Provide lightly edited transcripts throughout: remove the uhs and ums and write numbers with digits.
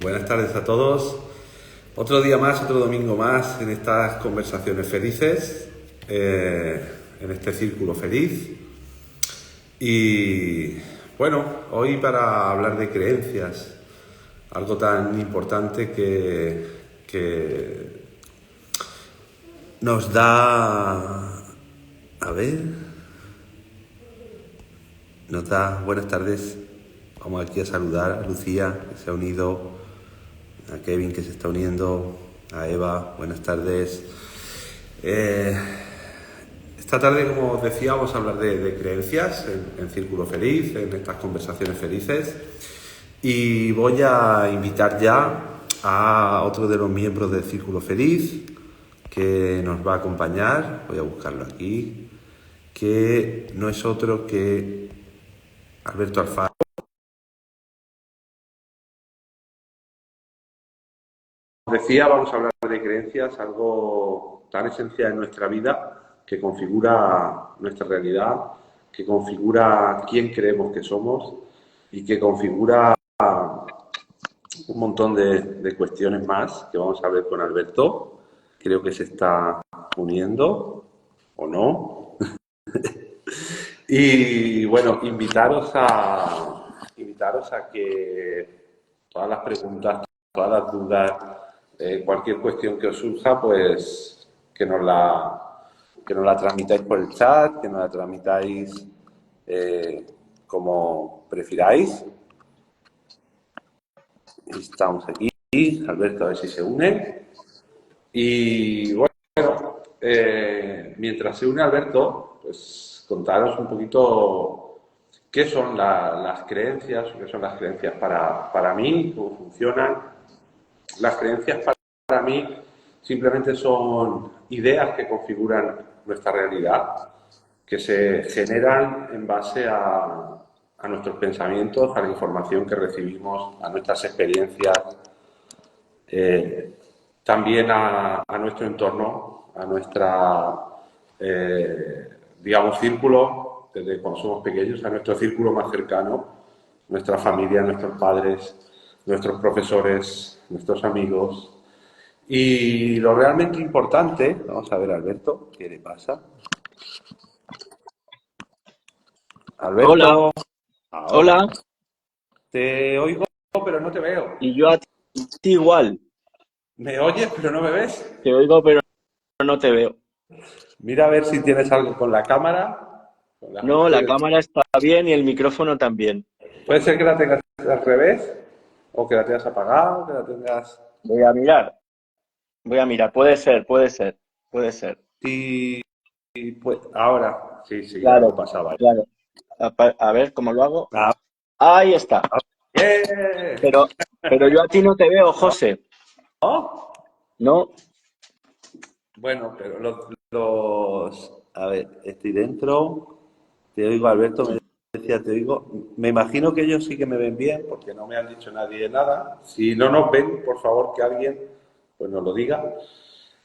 Buenas tardes a todos. Otro día más, otro domingo más en estas conversaciones felices, en este círculo feliz. Y bueno, hoy para hablar de creencias, algo tan importante que nos da... A ver... Nos da buenas tardes. Vamos aquí a saludar a Lucía, que se ha unido, a Kevin, que se está uniendo, a Eva, buenas tardes. Esta tarde, como os decía, vamos a hablar de creencias en Círculo Feliz, en estas conversaciones felices. Y voy a invitar ya a otro de los miembros del Círculo Feliz, que nos va a acompañar. Voy a buscarlo aquí, que no es otro que Alberto Alfaro. Como decía, vamos a hablar de creencias, algo tan esencial en nuestra vida que configura nuestra realidad, que configura quién creemos que somos y que configura un montón de cuestiones más que vamos a ver con Alberto. Creo que se está uniendo, ¿o no? Y bueno, invitaros a que todas las preguntas, todas las dudas, cualquier cuestión que os surja, pues que nos la transmitáis por el chat, que nos la transmitáis como prefiráis. Estamos aquí, Alberto, a ver si se une. Y bueno, mientras se une Alberto, pues contaros un poquito qué son las creencias, qué son las creencias para mí, cómo funcionan. Las creencias para mí simplemente son ideas que configuran nuestra realidad, que se generan en base a nuestros pensamientos, a la información que recibimos, a nuestras experiencias, también a nuestro entorno, a nuestra, digamos, círculo, desde cuando somos pequeños, a nuestro círculo más cercano, nuestra familia, nuestros padres, nuestros profesores, nuestros amigos. Y lo realmente importante, vamos a ver, Alberto, ¿qué le pasa? Hola, Alberto, ahora. hola, Te oigo, pero no te veo. y yo a ti igual, Me oyes, pero no me ves. te oigo pero no te veo. Mira a ver si tienes algo con la cámara. No, la cámara está bien y el micrófono también. Puede ser que la tengas al revés, o que la tengas apagada, que la tengas... Voy a mirar, puede ser. Y pues ahora, sí, algo Claro, pasaba. claro. A ver, ¿cómo lo hago? Ah, Ahí está. ¡bien! Pero, pero yo a ti no te veo, ¿No? José. No, Bueno, pero a ver, estoy dentro, te oigo, Alberto, me decía, te oigo. Me imagino que ellos sí que me ven bien, porque no me han dicho nadie nada. Si no nos ven, por favor, que alguien pues nos lo diga.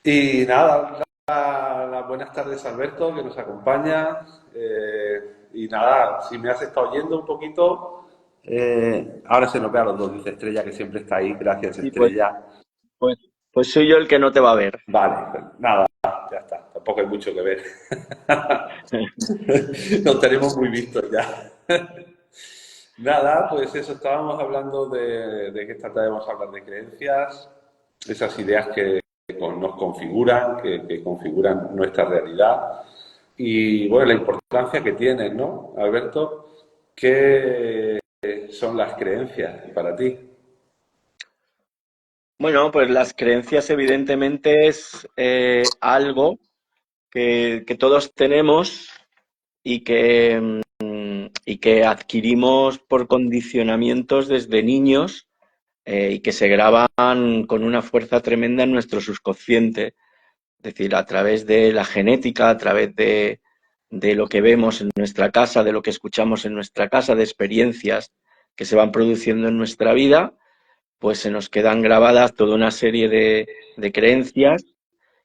Y nada, las buenas tardes, Alberto, que nos acompaña. Y nada, si me has estado oyendo un poquito, ahora se nos ve a los dos, dice Estrella, que siempre está ahí. Gracias, sí, pues, Estrella. pues, pues soy yo el que no te va a ver. Vale, pues nada, ya está, tampoco hay mucho que ver. Nos tenemos muy vistos ya. Nada, pues eso, estábamos hablando de que trataremos de hablar de creencias, esas ideas que nos configuran, que configuran nuestra realidad y, bueno, la importancia que tienen, ¿no, Alberto? ¿Qué son las creencias para ti? Bueno, pues las creencias evidentemente es algo que todos tenemos y que adquirimos por condicionamientos desde niños y que se graban con una fuerza tremenda en nuestro subconsciente. Es decir, a través de la genética, a través de lo que vemos en nuestra casa, de lo que escuchamos en nuestra casa, de experiencias que se van produciendo en nuestra vida, pues se nos quedan grabadas toda una serie de creencias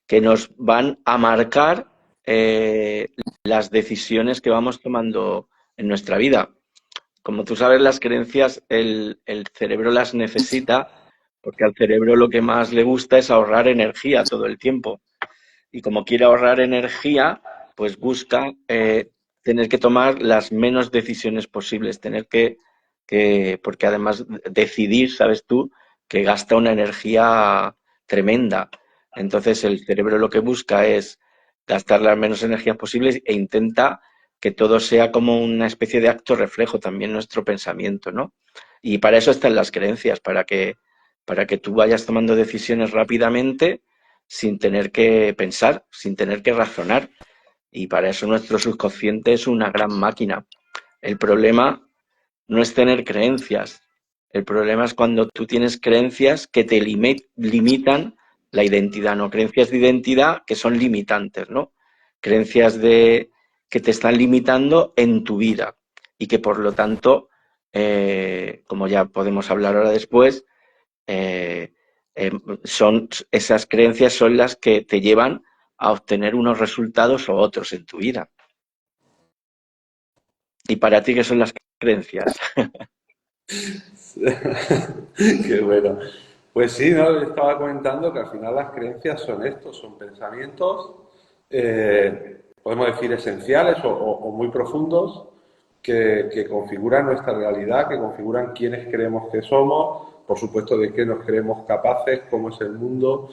que nos van a marcar las decisiones que vamos tomando en nuestra vida. Como tú sabes, las creencias, el cerebro las necesita porque al cerebro lo que más le gusta es ahorrar energía todo el tiempo. Y como quiere ahorrar energía, pues busca tener que tomar las menos decisiones posibles, tener porque además decidir, sabes tú, que gasta una energía tremenda. Entonces el cerebro lo que busca es gastar las menos energías posibles e intenta que todo sea como una especie de acto reflejo también nuestro pensamiento, ¿no? Y para eso están las creencias, para que tú vayas tomando decisiones rápidamente sin tener que pensar, sin tener que razonar. Y para eso nuestro subconsciente es una gran máquina. El problema no es tener creencias. El problema es cuando tú tienes creencias que te limitan la identidad, ¿no? Creencias de identidad que son limitantes, ¿no? Creencias que te están limitando en tu vida y que por lo tanto, como ya podemos hablar ahora después, eh, esas creencias son las que te llevan a obtener unos resultados o otros en tu vida. ¿Y para ti qué son las creencias? Qué bueno. Pues sí, ¿no? Le estaba comentando que al final las creencias son estos, son pensamientos, podemos decir esenciales o muy profundos, que configuran nuestra realidad, que configuran quiénes creemos que somos, por supuesto de qué nos creemos capaces, cómo es el mundo,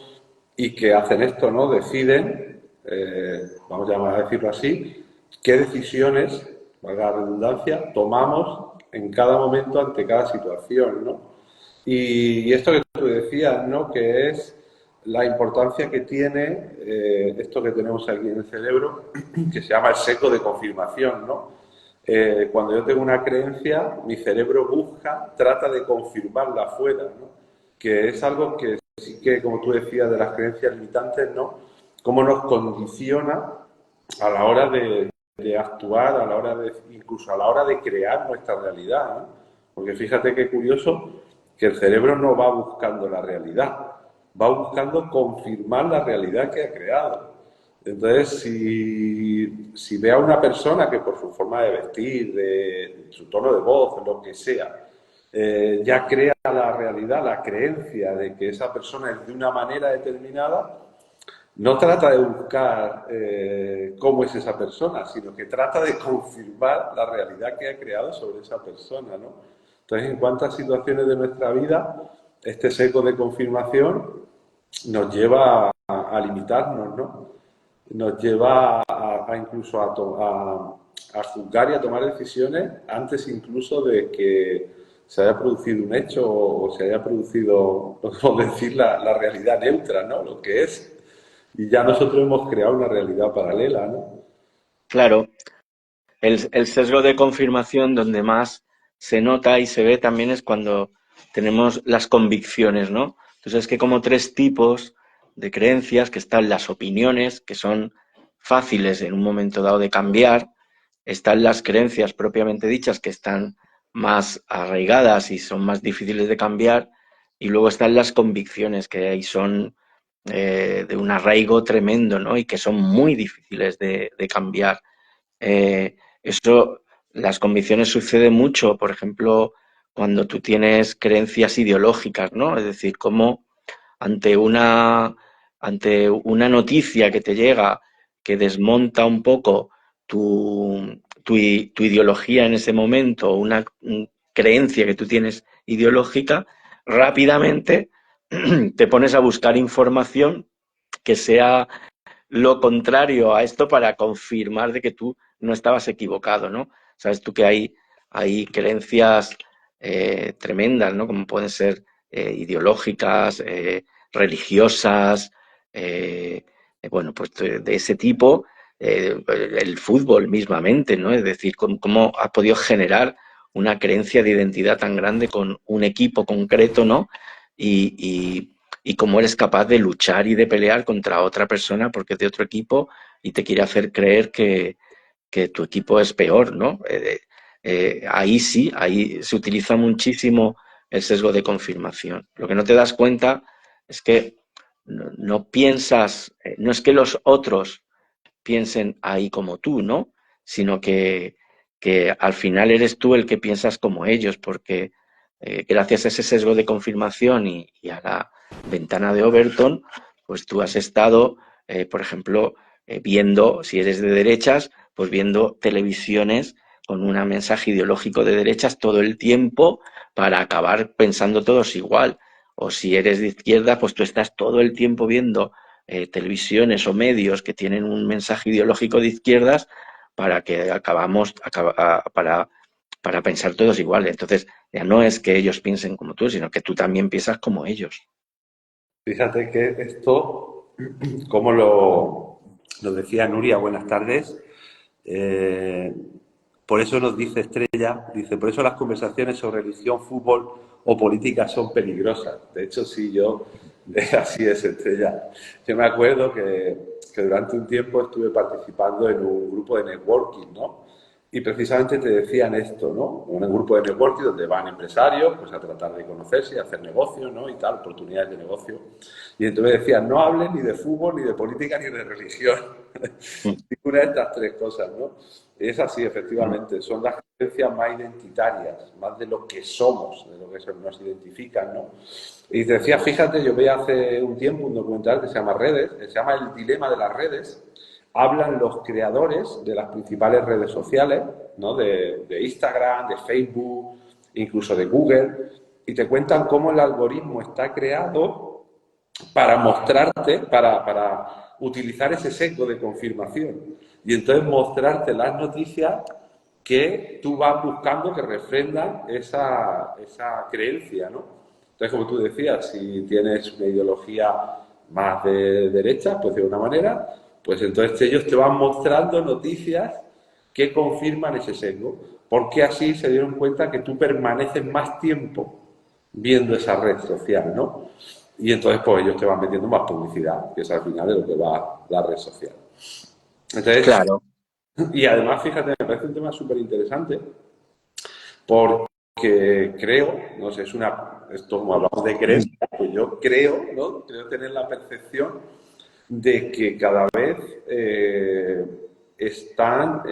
y que hacen esto, ¿no? Deciden, vamos a decirlo así, qué decisiones, valga la redundancia, tomamos en cada momento ante cada situación, ¿no? Y esto que tú decías, ¿no? Que es la importancia que tiene esto que tenemos aquí en el cerebro, que se llama el sesgo de confirmación, ¿no? Cuando yo tengo una creencia, mi cerebro busca, trata de confirmarla afuera, ¿no? Que es algo que sí que, como tú decías, de las creencias limitantes, ¿no? Cómo nos condiciona a la hora de actuar, a la hora de, incluso a la hora de crear nuestra realidad, ¿no? Porque fíjate qué curioso que el cerebro no va buscando la realidad, va buscando confirmar la realidad que ha creado. Entonces, si ve a una persona que por su forma de vestir, de su tono de voz, lo que sea, ya crea la realidad, la creencia de que esa persona es de una manera determinada, no trata de buscar cómo es esa persona, sino que trata de confirmar la realidad que ha creado sobre esa persona, ¿no? Entonces, en cuántas situaciones de nuestra vida este sesgo de confirmación nos lleva a limitarnos, ¿no? Nos lleva a incluso a juzgar y a tomar decisiones antes incluso de que se haya producido un hecho o se haya producido, podemos decir, la realidad neutra, ¿no? Lo que es. Y ya nosotros hemos creado una realidad paralela, ¿no? Claro, el sesgo de confirmación donde más se nota y se ve también es cuando tenemos las convicciones, ¿no? Entonces es que como tres tipos de creencias, que están las opiniones, que son fáciles en un momento dado de cambiar, están las creencias propiamente dichas, que están más arraigadas y son más difíciles de cambiar, y luego están las convicciones, que ahí son de un arraigo tremendo, ¿no? Y que son muy difíciles de cambiar. Eso, las convicciones sucede mucho, por ejemplo, cuando tú tienes creencias ideológicas, ¿no? Es decir, cómo ante una, ante una noticia que te llega que desmonta un poco tu ideología en ese momento, una creencia que tú tienes ideológica, rápidamente te pones a buscar información que sea lo contrario a esto para confirmar de que tú no estabas equivocado, ¿no? Sabes tú que hay creencias tremendas, ¿no? Como pueden ser ideológicas, religiosas, bueno, pues de ese tipo, el fútbol mismamente, ¿no? Es decir, cómo ha podido generar una creencia de identidad tan grande con un equipo concreto, ¿no? Y cómo eres capaz de luchar y de pelear contra otra persona porque es de otro equipo y te quiere hacer creer que tu equipo es peor, ¿no? Ahí sí, ahí se utiliza muchísimo el sesgo de confirmación. Lo que no te das cuenta es que no piensas, no es que los otros piensen ahí como tú, ¿no? Sino que al final eres tú el que piensas como ellos, porque gracias a ese sesgo de confirmación y a la ventana de Overton, pues tú has estado, por ejemplo, viendo, si eres de derechas, pues viendo televisiones con un mensaje ideológico de derechas todo el tiempo para acabar pensando todos igual. O si eres de izquierda, pues tú estás todo el tiempo viendo televisiones o medios que tienen un mensaje ideológico de izquierdas para que para pensar todos igual. Entonces, ya no es que ellos piensen como tú, sino que tú también piensas como ellos. Fíjate que esto, como lo decía Nuria, buenas tardes, eh, por eso nos dice Estrella, dice, por eso las conversaciones sobre religión, fútbol o política son peligrosas. De hecho, sí, así es, Estrella. Yo me acuerdo que durante un tiempo estuve participando en un grupo de networking, ¿no? Y precisamente te decían esto, ¿no? Un grupo de networking donde van empresarios pues, a tratar de conocerse y hacer negocios, ¿no? Y tal, oportunidades de negocio. Y entonces decían, no hablen ni de fútbol, ni de política, ni de religión. Ninguna de estas tres cosas, ¿no? Es así, efectivamente. Son las creencias más identitarias, más de lo que somos, de lo que nos identifican, ¿no? Y te decía, fíjate, yo veía hace un tiempo un documental que se llama Redes, que se llama El dilema de las redes. Hablan los creadores de las principales redes sociales, ¿no? De Instagram, de Facebook, incluso de Google, y te cuentan cómo el algoritmo está creado para mostrarte, para utilizar ese sesgo de confirmación. Y entonces mostrarte las noticias que tú vas buscando que refrendan esa creencia, ¿no? Entonces, como tú decías, si tienes una ideología más de derecha, pues de una manera, pues entonces ellos te van mostrando noticias que confirman ese sesgo, porque así se dieron cuenta que tú permaneces más tiempo viendo esa red social, ¿no? Y entonces pues ellos te van metiendo más publicidad, que es al final de lo que va la red social. Entonces, Claro. y además, fíjate, me parece un tema súper interesante, porque creo, no sé, esto como hablamos de creencia, pues yo creo, ¿no? Creo tener la percepción de que cada vez están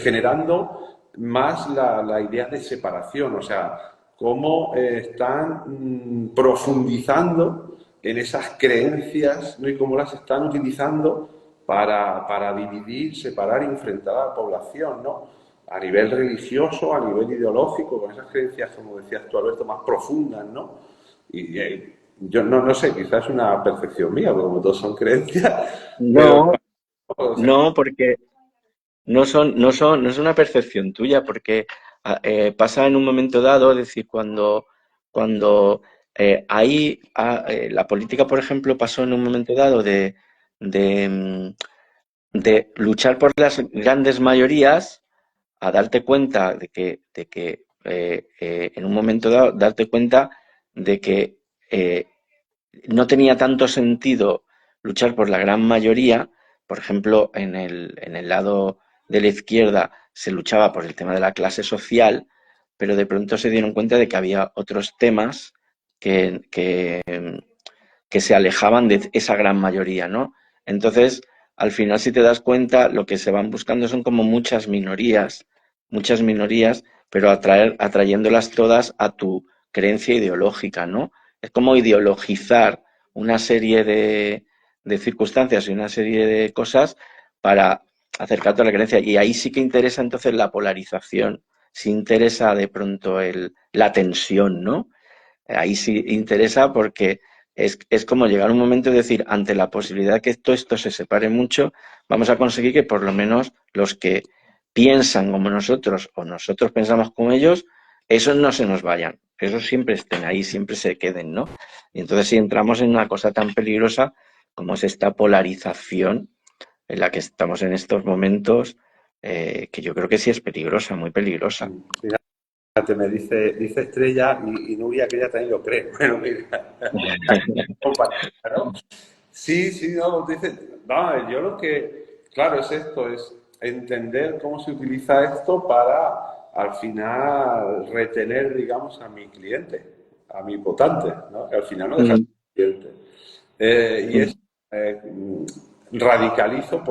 generando más la idea de separación, o sea, cómo están profundizando en esas creencias, ¿no? Y cómo las están utilizando para dividir, separar y enfrentar a la población, ¿no? A nivel religioso, a nivel ideológico, con esas creencias, como decías tú, Alberto, más profundas, ¿no? Y yo no sé, quizás es una percepción mía, porque como todos son creencias, pero No, o sea, no, porque no es una percepción tuya, porque pasa en un momento dado, es decir, cuando la política, por ejemplo, pasó en un momento dado de, de luchar por las grandes mayorías a darte cuenta de que en un momento dado, darte cuenta de que no tenía tanto sentido luchar por la gran mayoría. Por ejemplo, en el lado de la izquierda se luchaba por el tema de la clase social, pero de pronto se dieron cuenta de que había otros temas que, que, que se alejaban de esa gran mayoría, ¿no? Entonces, al final, si te das cuenta, lo que se van buscando son como muchas minorías, pero atrayéndolas todas a tu creencia ideológica, ¿no? Es como ideologizar una serie de circunstancias y una serie de cosas para acercarte a la creencia. Y ahí sí que interesa entonces la polarización, sí interesa de pronto la tensión, ¿no? Ahí sí interesa porque es como llegar a un momento de decir, ante la posibilidad que todo esto se separe mucho, vamos a conseguir que por lo menos los que piensan como nosotros o nosotros pensamos como ellos, esos no se nos vayan, esos siempre estén ahí, siempre se queden, ¿no? Y entonces si entramos en una cosa tan peligrosa como es esta polarización en la que estamos en estos momentos, que yo creo que sí es peligrosa, muy peligrosa. fíjate, dice Estrella y Nuria que ella también lo cree. Bueno, mira, ¿no? Sí, sí, no, dice, no, yo lo que, claro, es esto, es entender cómo se utiliza esto para al final retener, digamos, a mi cliente, a mi votante, ¿no? Que al final no deja de Mm, ser cliente. Y mm, es eh, radicalizo,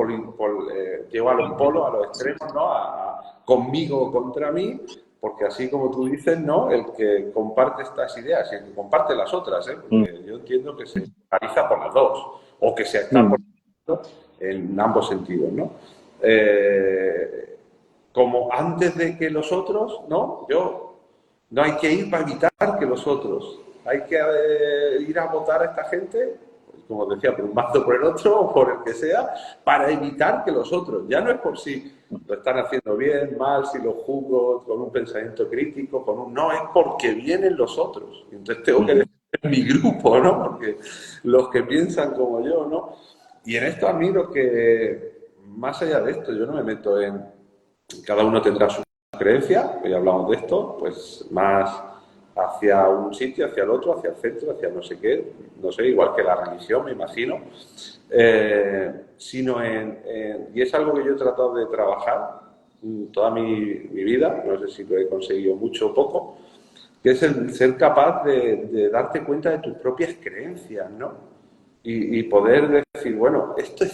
llevo a los polos, a los extremos, ¿no? Conmigo o contra mí, porque así como tú dices, ¿no? El que comparte estas ideas y el que comparte las otras, ¿eh? Mm, Porque yo entiendo que se realiza por las dos, o que se está mm. por en ambos sentidos, ¿no? Como antes de que los otros, ¿no? No hay que ir para evitar que los otros, hay que ir a votar a esta gente, pues, como decía, por un bando por el otro o por el que sea, para evitar que los otros, ya no es por si lo están haciendo bien, mal, si lo juzgo con un pensamiento crítico, con un no, es porque vienen los otros. Entonces tengo que defender mi grupo, ¿no? Porque los que piensan como yo, ¿no? Y en esto a mí lo que, más allá de esto, yo no me meto en, cada uno tendrá su creencia, hoy hablamos de esto, pues más hacia un sitio, hacia el otro, hacia el centro, hacia no sé qué, no sé, igual que la religión, me imagino, sino y es algo que yo he tratado de trabajar toda mi vida, no sé si lo he conseguido mucho o poco, que es el ser capaz de darte cuenta de tus propias creencias, ¿no? Y poder decir, bueno, esto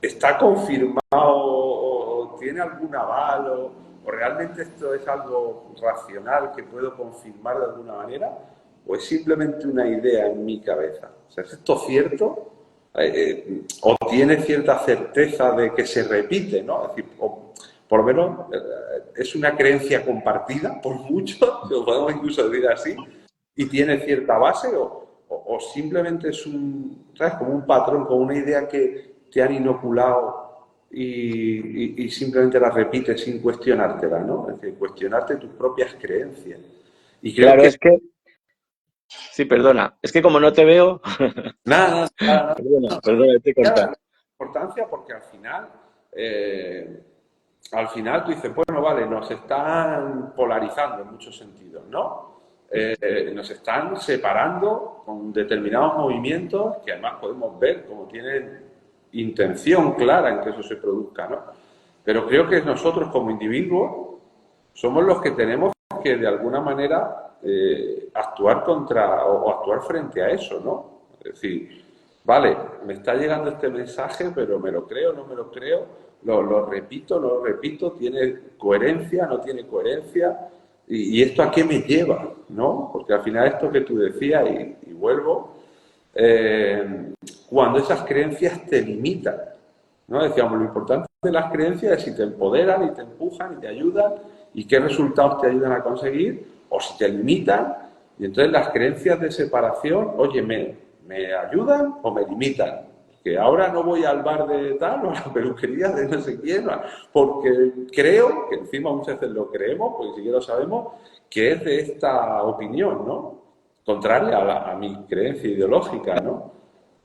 está confirmado o tiene algún aval o realmente esto es algo racional que puedo confirmar de alguna manera o es simplemente una idea en mi cabeza. O sea, ¿es esto cierto? O tiene cierta certeza de que se repite, ¿no? Es decir, o por lo menos es una creencia compartida por muchos, lo podemos incluso decir así, y tiene cierta base o simplemente es ¿sabes? Como un patrón, como una idea que te han inoculado y simplemente la repites sin cuestionártela, ¿no? Es decir, cuestionarte tus propias creencias. Y creo Claro, que es que, sí, perdona, es que como no te veo, nada, nada, perdona, te corta. nada, importancia porque al final tú dices, bueno, vale, nos están polarizando en muchos sentidos, ¿no? Nos están separando con determinados movimientos que además podemos ver como tienen intención clara en que eso se produzca, ¿no? Pero creo que nosotros como individuos somos los que tenemos que de alguna manera actuar contra o actuar frente a eso, ¿no? Es decir, vale, me está llegando este mensaje, pero me lo creo, no me lo creo, lo repito, no lo repito, tiene coherencia, no tiene coherencia, y esto a qué me lleva, ¿no? Porque al final esto que tú decías, y vuelvo, cuando esas creencias te limitan, ¿no? Decíamos, lo importante de las creencias es si te empoderan y te empujan y te ayudan y qué resultados te ayudan a conseguir, o si te limitan, y entonces las creencias de separación, oye, ¿me ayudan o me limitan? Que ahora no voy al bar de tal o a la peluquería de no sé quién, porque creo, que encima muchas veces lo creemos, porque ni siquiera lo sabemos, que es de esta opinión, ¿no? Contraria a mi creencia ideológica, ¿no?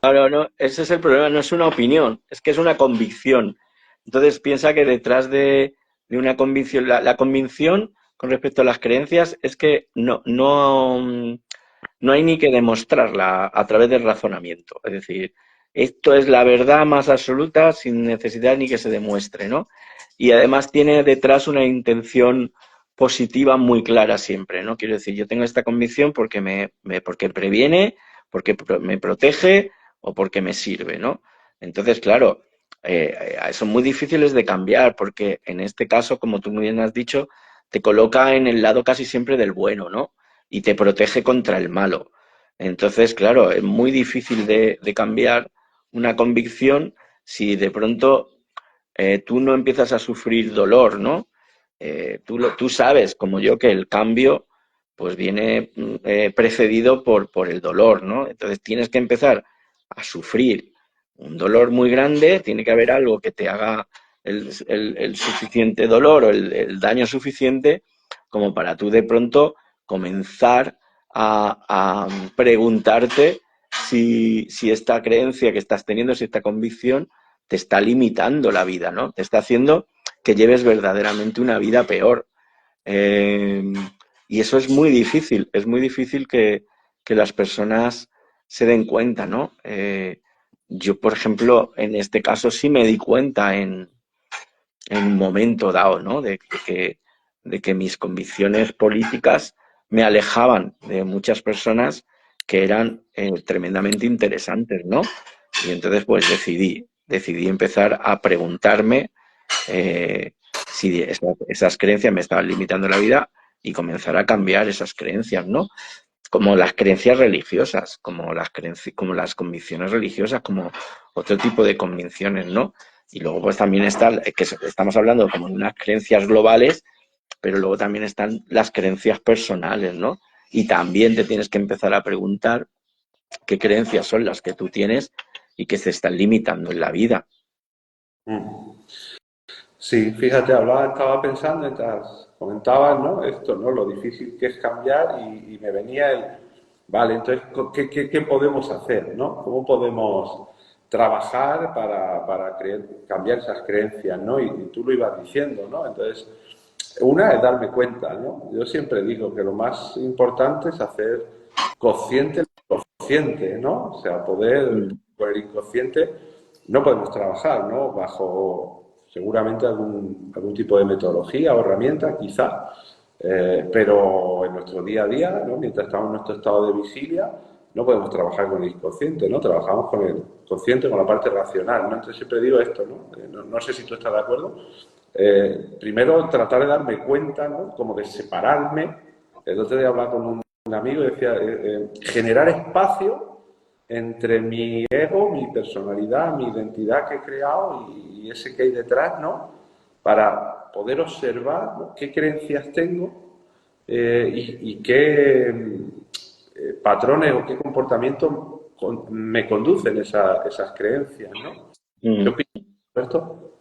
No, no, ese es el problema, no es una opinión, es que es una convicción. Entonces piensa que detrás de una convicción, la convicción con respecto a las creencias es que no hay ni que demostrarla a través del razonamiento. Es decir, esto es la verdad más absoluta sin necesidad ni que se demuestre, ¿no? Y además tiene detrás una intención positiva muy clara siempre, ¿no? Quiero decir, yo tengo esta convicción porque porque previene, porque me protege o porque me sirve, ¿no? Entonces, claro, son muy difíciles de cambiar porque en este caso, como tú muy bien has dicho, te coloca en el lado casi siempre del bueno, ¿no? Y te protege contra el malo. Entonces, claro, es muy difícil de cambiar una convicción si de pronto tú no empiezas a sufrir dolor, ¿no? Tú sabes, como yo, que el cambio pues viene precedido por el dolor, ¿no? Entonces tienes que empezar a sufrir un dolor muy grande, tiene que haber algo que te haga el suficiente dolor o el daño suficiente como para tú de pronto comenzar a preguntarte si esta creencia que estás teniendo, si esta convicción te está limitando la vida, ¿no? Te está haciendo que lleves verdaderamente una vida peor. Eh, y eso es muy difícil que las personas se den cuenta, ¿no? Yo, por ejemplo, en este caso sí me di cuenta en un momento dado, ¿no? De que mis convicciones políticas me alejaban de muchas personas que eran tremendamente interesantes, ¿no? Y entonces pues decidí empezar a preguntarme si si esas creencias me estaban limitando la vida y comenzar a cambiar esas creencias, ¿no? Como las creencias religiosas, como las convicciones religiosas, como otro tipo de convicciones, ¿no? Y luego pues también está, que estamos hablando como de unas creencias globales, pero luego también están las creencias personales, ¿no? Y también te tienes que empezar a preguntar qué creencias son las que tú tienes y que se están limitando en la vida. Mm. Sí, fíjate, estaba pensando mientras comentabas, ¿no? Esto, ¿no? Lo difícil que es cambiar y me venía vale, entonces, ¿qué podemos hacer, ¿no? ¿Cómo podemos trabajar para cambiar esas creencias, ¿no? Y tú lo ibas diciendo, ¿no? Entonces, una es darme cuenta, ¿no? Yo siempre digo que lo más importante es hacer consciente el inconsciente, ¿no? O sea, poder, Mm. por el inconsciente no podemos trabajar, ¿no? Bajo seguramente algún tipo de metodología o herramienta, quizá, pero en nuestro día a día, ¿no? Mientras estamos en nuestro estado de vigilia, no podemos trabajar con el inconsciente, ¿no? Trabajamos con el consciente, con la parte racional, ¿no? Entonces siempre digo esto, ¿no? No sé si tú estás de acuerdo. Primero tratar de darme cuenta, ¿no? Como de separarme. El otro día hablaba con un amigo y decía, generar espacio entre mi ego, mi personalidad, mi identidad que he creado y ese que hay detrás, ¿no? Para poder observar, ¿no? Qué creencias tengo y qué patrones o qué comportamientos me conducen esas creencias, ¿no? ¿Qué Mm. opinas de esto?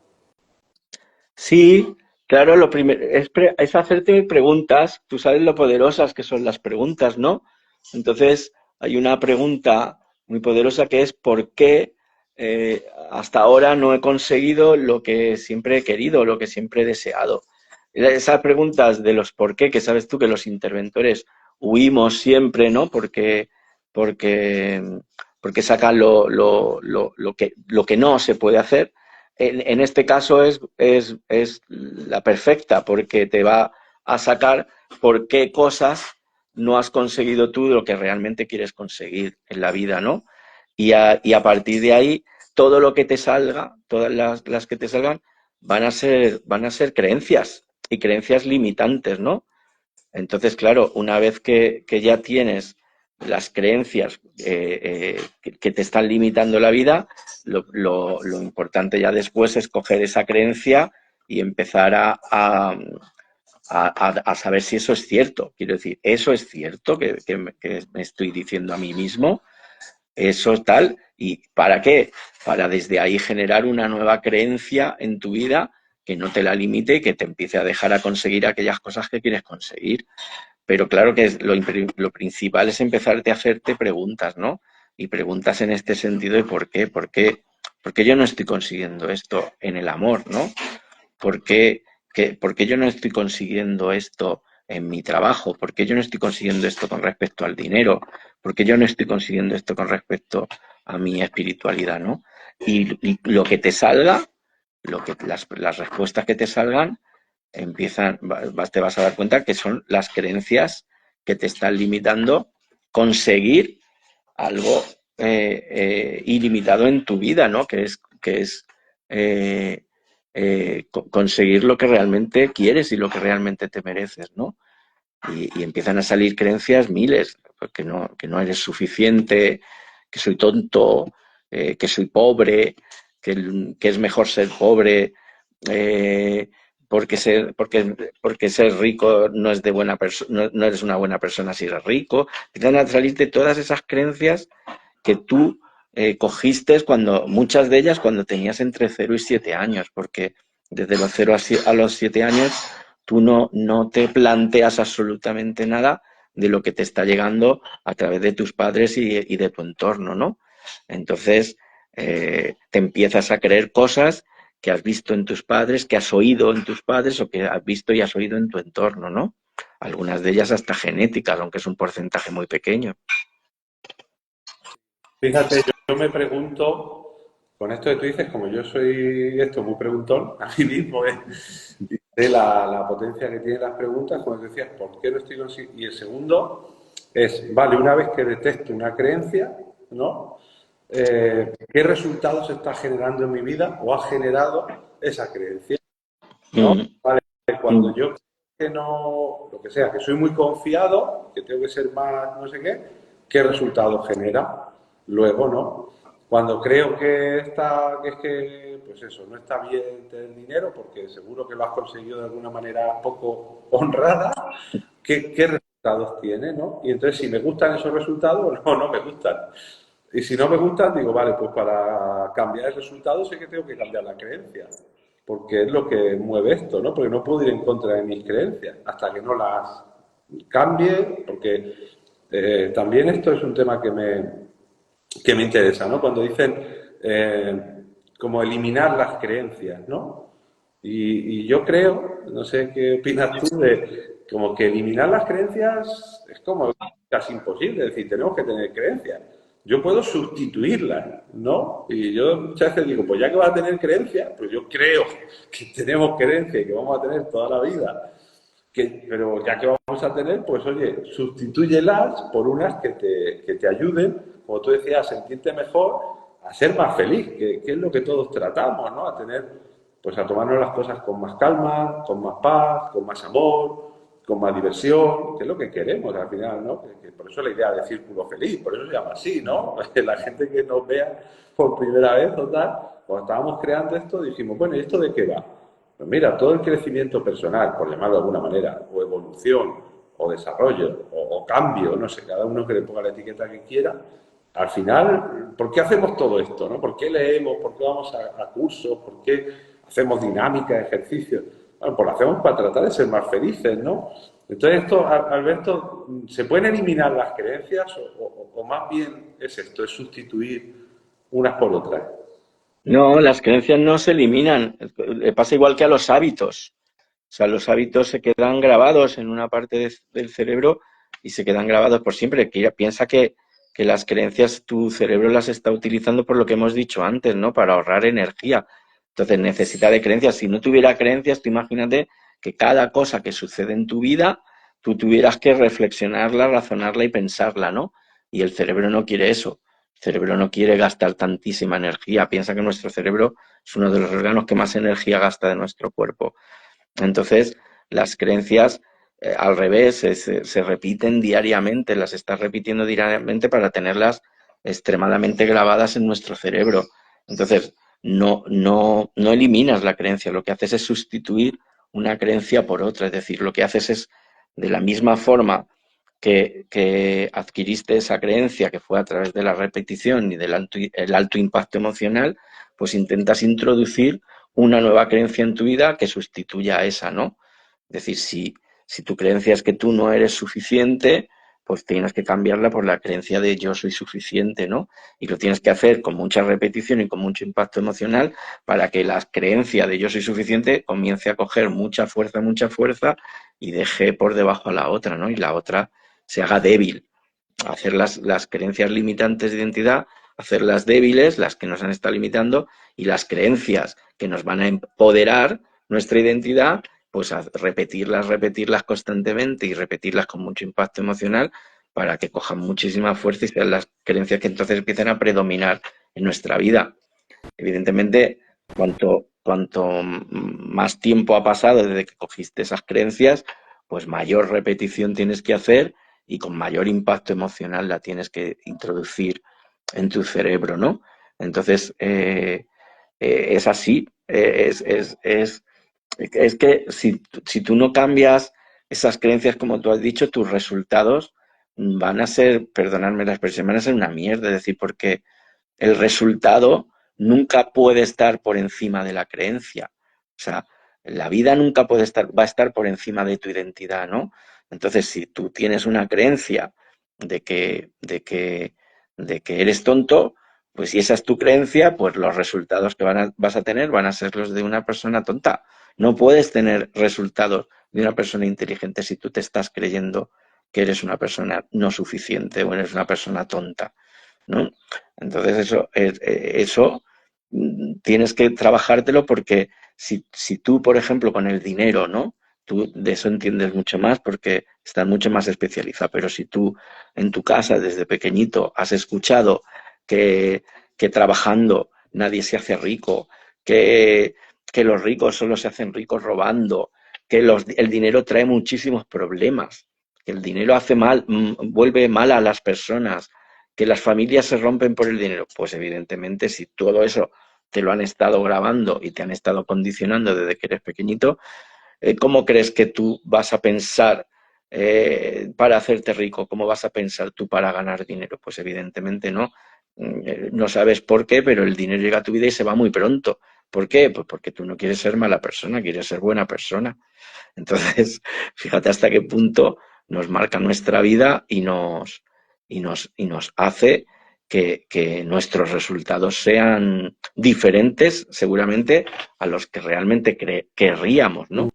Sí, claro, lo primero es hacerte preguntas. Tú sabes lo poderosas que son las preguntas, ¿no? Entonces, hay una pregunta muy poderosa que es ¿por qué hasta ahora no he conseguido lo que siempre he querido, lo que siempre he deseado? Esas preguntas de los por qué, que sabes tú que los interventores huimos siempre, ¿no? Porque, porque sacan lo que no se puede hacer. En este caso es la perfecta porque te va a sacar por qué cosas no has conseguido tú lo que realmente quieres conseguir en la vida, ¿no? Y a partir de ahí, todo lo que te salga, todas las que te salgan, van a ser creencias y creencias limitantes, ¿no? Entonces, claro, una vez que ya tienes las creencias que te están limitando la vida, lo importante ya después es coger esa creencia y empezar a saber si eso es cierto. Quiero decir, ¿eso es cierto que me estoy diciendo a mí mismo? Eso tal. ¿Y para qué? Para desde ahí generar una nueva creencia en tu vida que no te la limite y que te empiece a dejar a conseguir aquellas cosas que quieres conseguir. Pero claro que lo principal es empezarte a hacerte preguntas, ¿no? Y preguntas en este sentido de por qué, por qué yo no estoy consiguiendo esto en el amor, ¿no? ¿Por qué yo no estoy consiguiendo esto en mi trabajo? ¿Por qué yo no estoy consiguiendo esto con respecto al dinero? ¿Por qué yo no estoy consiguiendo esto con respecto a mi espiritualidad, ¿no? Y lo que te salga, las respuestas que te salgan, te vas a dar cuenta que son las creencias que te están limitando conseguir algo ilimitado en tu vida, ¿no? Que es eh, conseguir lo que realmente quieres y lo que realmente te mereces, ¿no? Y empiezan a salir creencias miles, pues que no eres suficiente, que soy tonto, que soy pobre, que es mejor ser pobre, eh, porque ser rico no es de buena persona, no eres una buena persona si eres rico. Empiezan a salirte todas esas creencias que tú cogiste cuando, muchas de ellas cuando tenías entre 0 y 7 años, porque desde los 0 a los 7 años tú no te planteas absolutamente nada de lo que te está llegando a través de tus padres y de tu entorno, ¿no? Entonces, te empiezas a creer cosas que has visto en tus padres, que has oído en tus padres o que has visto y has oído en tu entorno, ¿no? Algunas de ellas hasta genéticas, aunque es un porcentaje muy pequeño. Fíjate, yo me pregunto, con esto que tú dices, como yo soy esto muy preguntón, a mí mismo, de la potencia que tienen las preguntas, como te decías, ¿por qué no estoy consiguiendo? Y el segundo es, vale, una vez que detecto una creencia, ¿no? ¿Qué resultados está generando en mi vida o ha generado esa creencia? ¿no? Mm, Vale, cuando mm. yo que no, lo que sea, que soy muy confiado, que tengo que ser más no sé qué, ¿qué resultado genera? Luego, ¿no? Cuando creo que está, que es que, pues eso, no está bien tener dinero, porque seguro que lo has conseguido de alguna manera poco honrada, ¿qué resultados tiene, no? Y entonces, si me gustan esos resultados, no me gustan. Y si no me gustan, digo, vale, pues para cambiar el resultado sé que tengo que cambiar la creencia, porque es lo que mueve esto, ¿no? Porque no puedo ir en contra de mis creencias hasta que no las cambie, porque también esto es un tema que me interesa, ¿no? Cuando dicen como eliminar las creencias, ¿no? Y yo creo, no sé qué opinas tú, de como que eliminar las creencias es como casi imposible, es decir, tenemos que tener creencias. Yo puedo sustituirlas, ¿no? Y yo muchas veces digo, pues ya que vas a tener creencias, pues yo creo que tenemos creencias y que vamos a tener toda la vida, pero ya que vamos a tener, pues oye, sustitúyelas por unas que te ayuden, como tú decías, a sentirte mejor, a ser más feliz, que es lo que todos tratamos, ¿no? A tener, pues a tomarnos las cosas con más calma, con más paz, con más amor, con más diversión, que es lo que queremos al final, ¿no? Que por eso la idea de círculo feliz, por eso se llama así, ¿no? La gente que nos vea por primera vez o tal, cuando estábamos creando esto, dijimos, bueno, ¿y esto de qué va? Pues mira, todo el crecimiento personal, por llamarlo de alguna manera, o evolución, o desarrollo, o cambio, no sé, cada uno que le ponga la etiqueta que quiera, al final, ¿por qué hacemos todo esto? ¿No? ¿Por qué leemos? ¿Por qué vamos a cursos? ¿Por qué hacemos dinámica, ejercicios? Bueno, pues lo hacemos para tratar de ser más felices, ¿no? Entonces, esto, Alberto, ¿se pueden eliminar las creencias o más bien es esto, es sustituir unas por otras? No, las creencias no se eliminan. Le pasa igual que a los hábitos. O sea, los hábitos se quedan grabados en una parte del cerebro y se quedan grabados por siempre. Piensa que las creencias tu cerebro las está utilizando por lo que hemos dicho antes, ¿no? Para ahorrar energía. Entonces necesita de creencias. Si no tuviera creencias, tú imagínate que cada cosa que sucede en tu vida, tú tuvieras que reflexionarla, razonarla y pensarla, ¿no? Y el cerebro no quiere eso. El cerebro no quiere gastar tantísima energía. Piensa que nuestro cerebro es uno de los órganos que más energía gasta de nuestro cuerpo. Entonces, las creencias al revés se repiten diariamente, las estás repitiendo diariamente para tenerlas extremadamente grabadas en nuestro cerebro. Entonces, no eliminas la creencia, lo que haces es sustituir una creencia por otra, es decir, lo que haces es de la misma forma que adquiriste esa creencia que fue a través de la repetición y del el alto impacto emocional, pues intentas introducir una nueva creencia en tu vida que sustituya a esa, ¿no? Es decir, si tu creencia es que tú no eres suficiente, pues tienes que cambiarla por la creencia de yo soy suficiente, ¿no? Y lo tienes que hacer con mucha repetición y con mucho impacto emocional para que la creencia de yo soy suficiente comience a coger mucha fuerza y deje por debajo a la otra, ¿no? Y la otra se haga débil. Hacer las creencias limitantes de identidad, hacerlas débiles, las que nos han estado limitando, y las creencias que nos van a empoderar nuestra identidad, pues a repetirlas constantemente y repetirlas con mucho impacto emocional para que cojan muchísima fuerza y sean las creencias que entonces empiecen a predominar en nuestra vida. Evidentemente, cuanto más tiempo ha pasado desde que cogiste esas creencias, pues mayor repetición tienes que hacer y con mayor impacto emocional la tienes que introducir en tu cerebro, ¿no? Entonces, es así, es que si tú no cambias esas creencias, como tú has dicho, tus resultados van a ser, perdonadme la expresión, van a ser una mierda, es decir, porque el resultado nunca puede estar por encima de la creencia. O sea, la vida nunca va a estar por encima de tu identidad, ¿no? Entonces, si tú tienes una creencia de que eres tonto, pues si esa es tu creencia, pues los resultados que vas a tener van a ser los de una persona tonta. No puedes tener resultados de una persona inteligente si tú te estás creyendo que eres una persona no suficiente o eres una persona tonta, ¿no? Entonces eso tienes que trabajártelo porque si tú, por ejemplo, con el dinero, ¿no? Tú de eso entiendes mucho más porque estás mucho más especializado, pero si tú en tu casa desde pequeñito has escuchado que, que trabajando nadie se hace rico, que, que los ricos solo se hacen ricos robando, que el dinero trae muchísimos problemas, que el dinero hace mal, vuelve mal a las personas, que las familias se rompen por el dinero. Pues evidentemente, si todo eso te lo han estado grabando y te han estado condicionando desde que eres pequeñito, ¿cómo crees que tú vas a pensar para hacerte rico? ¿Cómo vas a pensar tú para ganar dinero? Pues evidentemente no. No sabes por qué, pero el dinero llega a tu vida y se va muy pronto. ¿Por qué? Pues porque tú no quieres ser mala persona, quieres ser buena persona. Entonces, fíjate hasta qué punto nos marca nuestra vida y nos hace que nuestros resultados sean diferentes, seguramente, a los que realmente querríamos, ¿no?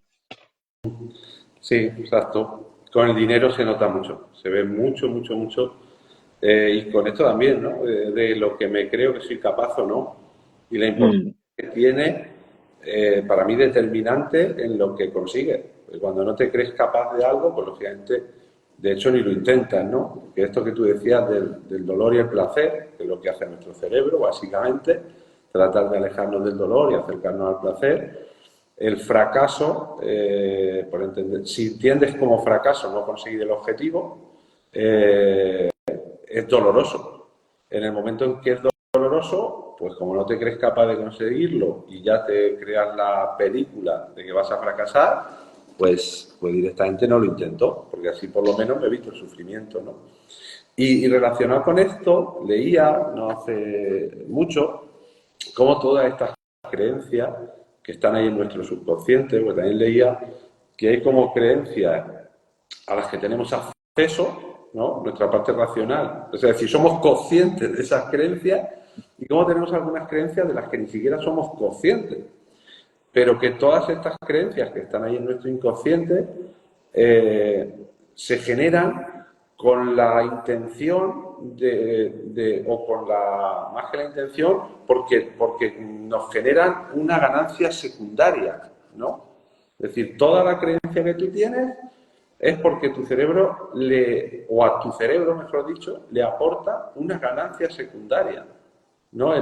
Sí, exacto. Con el dinero se nota mucho, se ve mucho, mucho, mucho. Y con esto también, ¿no? De lo que me creo que soy capaz o no. Y la importancia Mm, que tiene, para mí, determinante en lo que consigues. Porque cuando no te crees capaz de algo, pues lógicamente, de hecho, ni lo intentas, ¿no? Porque esto que tú decías del dolor y el placer, que es lo que hace nuestro cerebro, básicamente, tratar de alejarnos del dolor y acercarnos al placer. El fracaso, por entender, si entiendes como fracaso no conseguir el objetivo, es doloroso. En el momento en que es doloroso, pues como no te crees capaz de conseguirlo y ya te creas la película de que vas a fracasar, pues directamente no lo intento, porque así por lo menos me evito el sufrimiento, ¿no? Y relacionado con esto, leía no hace mucho cómo todas estas creencias que están ahí en nuestro subconsciente, pues también leía que hay como creencias a las que tenemos acceso, ¿no? Nuestra parte racional. Es decir, somos conscientes de esas creencias y cómo tenemos algunas creencias de las que ni siquiera somos conscientes. Pero que todas estas creencias que están ahí en nuestro inconsciente se generan con la intención o con la, más que la intención, porque nos generan una ganancia secundaria, ¿no? Es decir, toda la creencia que tú tienes es porque tu cerebro o a tu cerebro, mejor dicho, le aporta una ganancia secundaria, ¿no?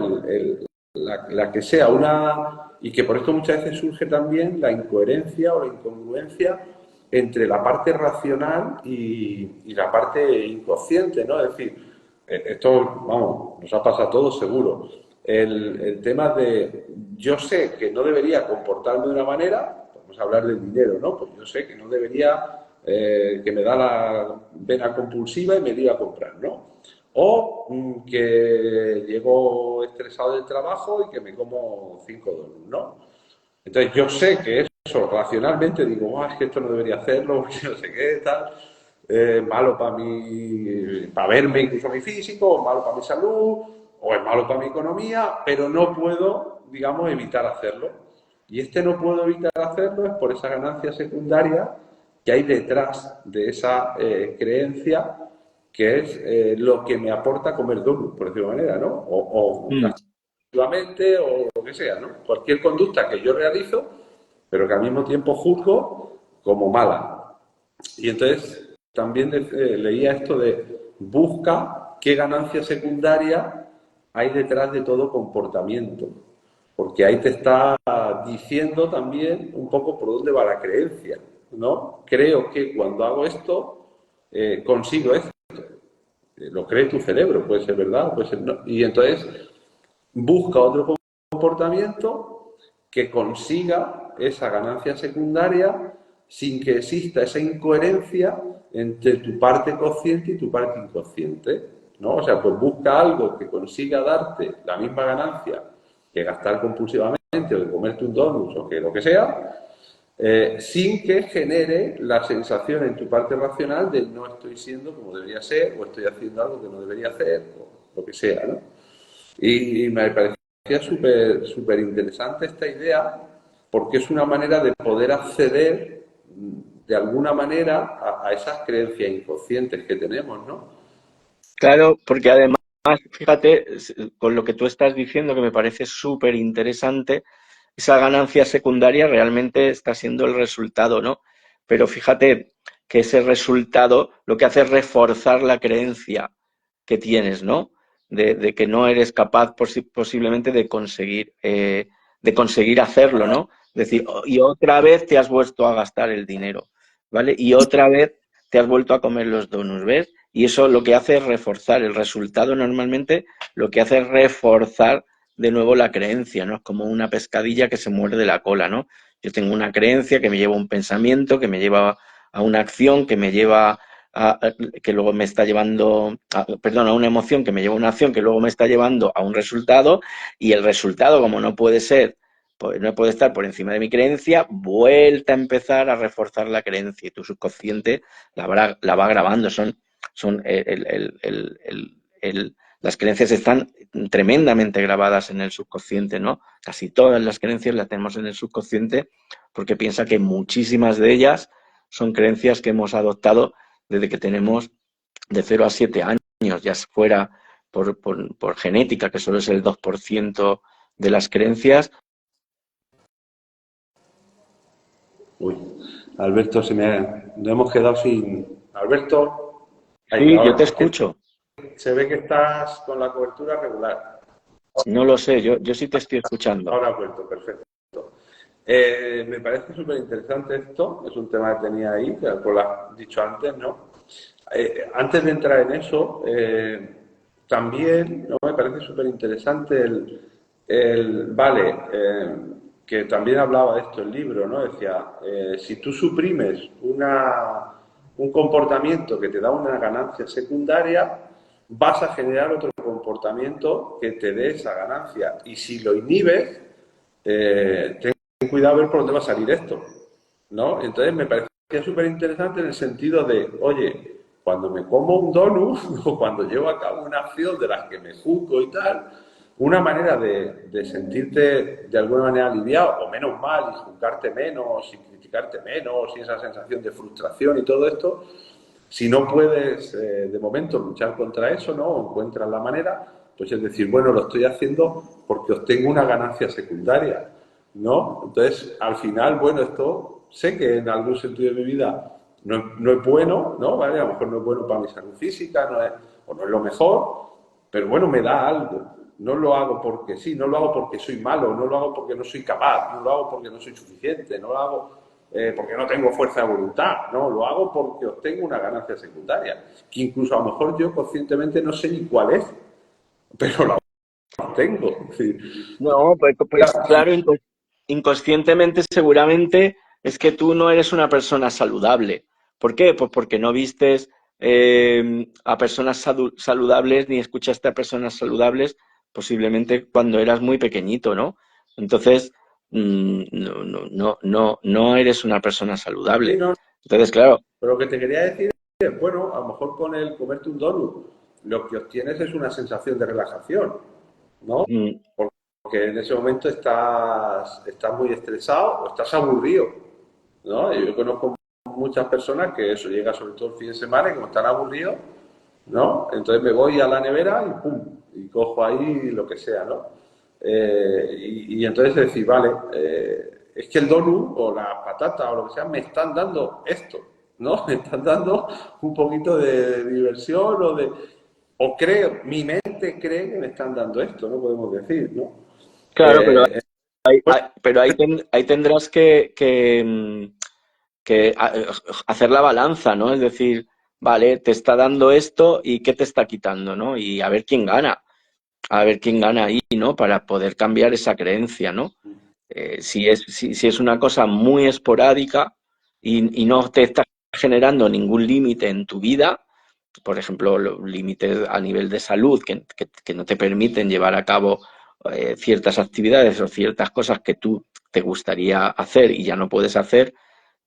La que sea una. Y que por esto muchas veces surge también la incoherencia o la incongruencia entre la parte racional y la parte inconsciente, ¿no? Es decir, esto, vamos, nos ha pasado a todos seguro. El tema de yo sé que no debería comportarme de una manera, vamos a hablar del dinero, ¿no? Pues yo sé que no debería, que me da la vena compulsiva y me diga a comprar, ¿no? O que llego estresado del trabajo y que me como 5 dólares, ¿no? Entonces yo sé que eso racionalmente digo, oh, es que esto no debería hacerlo, porque no sé qué, tal, malo para mí, para verme incluso mi físico, o malo para mi salud, o es malo para mi economía, pero no puedo, digamos, evitar hacerlo. Y este no puedo evitar hacerlo es por esa ganancia secundaria que hay detrás de esa creencia que es lo que me aporta comer donuts, por decirlo de manera, ¿no? O mm. activamente o lo que sea, ¿no? Cualquier conducta que yo realizo, pero que al mismo tiempo juzgo como mala. Y entonces también leía esto de busca qué ganancia secundaria hay detrás de todo comportamiento, porque ahí te está diciendo también un poco por dónde va la creencia, ¿no? Creo que cuando hago esto consigo esto. Lo cree tu cerebro, puede ser verdad, puede ser no. Y entonces busca otro comportamiento que consiga esa ganancia secundaria sin que exista esa incoherencia entre tu parte consciente y tu parte inconsciente, ¿no? O sea, pues busca algo que consiga darte la misma ganancia que gastar compulsivamente o que comerte un donut o que lo que sea, sin que genere la sensación en tu parte racional de no estoy siendo como debería ser o estoy haciendo algo que no debería hacer o lo que sea, ¿no? Y me parecía súper súper interesante esta idea porque es una manera de poder acceder de alguna manera a esas creencias inconscientes que tenemos, ¿no? Claro, porque además, fíjate, con lo que tú estás diciendo, que me parece súper interesante, esa ganancia secundaria realmente está siendo el resultado, ¿no? Pero fíjate que ese resultado lo que hace es reforzar la creencia que tienes, ¿no? De que no eres capaz posiblemente de conseguir hacerlo, ¿no? Es decir, y otra vez te has vuelto a gastar el dinero, ¿vale? Y otra vez te has vuelto a comer los donuts, ¿ves? Y eso lo que hace es reforzar el resultado normalmente, lo que hace es reforzar de nuevo la creencia, ¿no? Es como una pescadilla que se muerde la cola, ¿no? Yo tengo una creencia que me lleva a un pensamiento, que me lleva a una acción, que me lleva que luego me está llevando, perdón, a una emoción que me lleva a una acción que luego me está llevando a un resultado, y el resultado, como no puede ser, pues no puede estar por encima de mi creencia, vuelta a empezar a reforzar la creencia y tu subconsciente la va grabando. Son las creencias están tremendamente grabadas en el subconsciente, ¿no? Casi todas las creencias las tenemos en el subconsciente, porque piensa que muchísimas de ellas son creencias que hemos adoptado desde que tenemos de 0 a 7 años, ya fuera por genética, que solo es el 2% de las creencias. Uy, Alberto, nos hemos quedado sin... Alberto, Sí, yo ahora te es que escucho. se ve que estás con la cobertura regular. No lo sé, yo sí te estoy escuchando. Ahora ha vuelto, perfecto. Me parece súper interesante esto, es un tema que tenía ahí, que lo has dicho antes, ¿no? Antes de entrar en eso, también, ¿no? Me parece súper interesante que también hablaba de esto el libro, ¿no? Decía, si tú suprimes un comportamiento que te da una ganancia secundaria, vas a generar otro comportamiento que te dé esa ganancia. Y si lo inhibes, ten cuidado a ver por dónde va a salir esto, ¿no? Entonces me parecía súper interesante en el sentido de, oye, cuando me como un donut o cuando llevo a cabo una acción de las que me juzgo y tal, una manera de sentirte de alguna manera aliviado o menos mal y juzgarte menos y criticarte menos y esa sensación de frustración y todo esto, si no puedes de momento luchar contra eso, ¿no? O encuentras la manera, pues es decir, bueno, lo estoy haciendo porque obtengo una ganancia secundaria, ¿no? Entonces, al final, bueno, esto sé que en algún sentido de mi vida no es bueno, ¿no? ¿Vale? A lo mejor no es bueno para mi salud física, o no es lo mejor, pero bueno, me da algo. No lo hago porque sí, no lo hago porque soy malo, no lo hago porque no soy capaz, no lo hago porque no soy suficiente, no lo hago porque no tengo fuerza de voluntad, no, lo hago porque obtengo una ganancia secundaria, que incluso a lo mejor yo conscientemente no sé ni cuál es, pero la obtengo. Sí. No, pues claro, inconscientemente seguramente es que tú no eres una persona saludable. ¿Por qué? Pues porque no vistes a personas saludables ni escuchaste a personas saludables posiblemente cuando eras muy pequeñito, ¿no? Entonces, no eres una persona Sí, saludable. no, Entonces, claro, pero lo que te quería decir es, bueno, a lo mejor con el comerte un donut, lo que obtienes es una sensación de relajación, ¿no? mm, Porque en ese momento estás muy estresado o estás aburrido, ¿no? Yo conozco muchas personas que eso llega sobre todo el fin de semana y como están aburridos, ¿no? Entonces me voy a la nevera y pum, y cojo ahí lo que sea, ¿no? Y entonces decir, vale, es que el donut o la patata o lo que sea me están dando esto, ¿no? Me están dando un poquito de diversión o creo, mi mente cree que me están dando esto, no podemos decir, ¿no? claro, Eh, pero ahí tendrás que hacer la balanza, ¿no? Es decir, vale, te está dando esto y qué te está quitando, ¿no? Y a ver quién gana ahí, ¿no? Para poder cambiar esa creencia, ¿no? Si es una cosa muy esporádica y no te está generando ningún límite en tu vida, por ejemplo, los límites a nivel de salud que no te permiten llevar a cabo ciertas actividades o ciertas cosas que tú te gustaría hacer y ya no puedes hacer,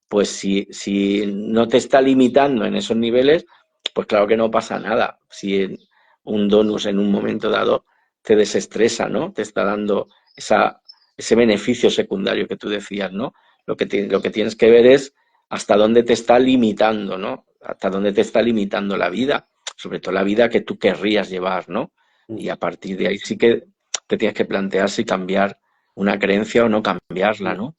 pues si no te está limitando en esos niveles, pues claro que no pasa nada. Si un donus en un momento dado te desestresa, ¿no? Te está dando ese beneficio secundario que tú decías, ¿no? Lo que tienes que ver es hasta dónde te está limitando, ¿no? Hasta dónde te está limitando la vida, sobre todo la vida que tú querrías llevar, ¿no? Y a partir de ahí sí que te tienes que plantear si cambiar una creencia o no cambiarla, ¿no?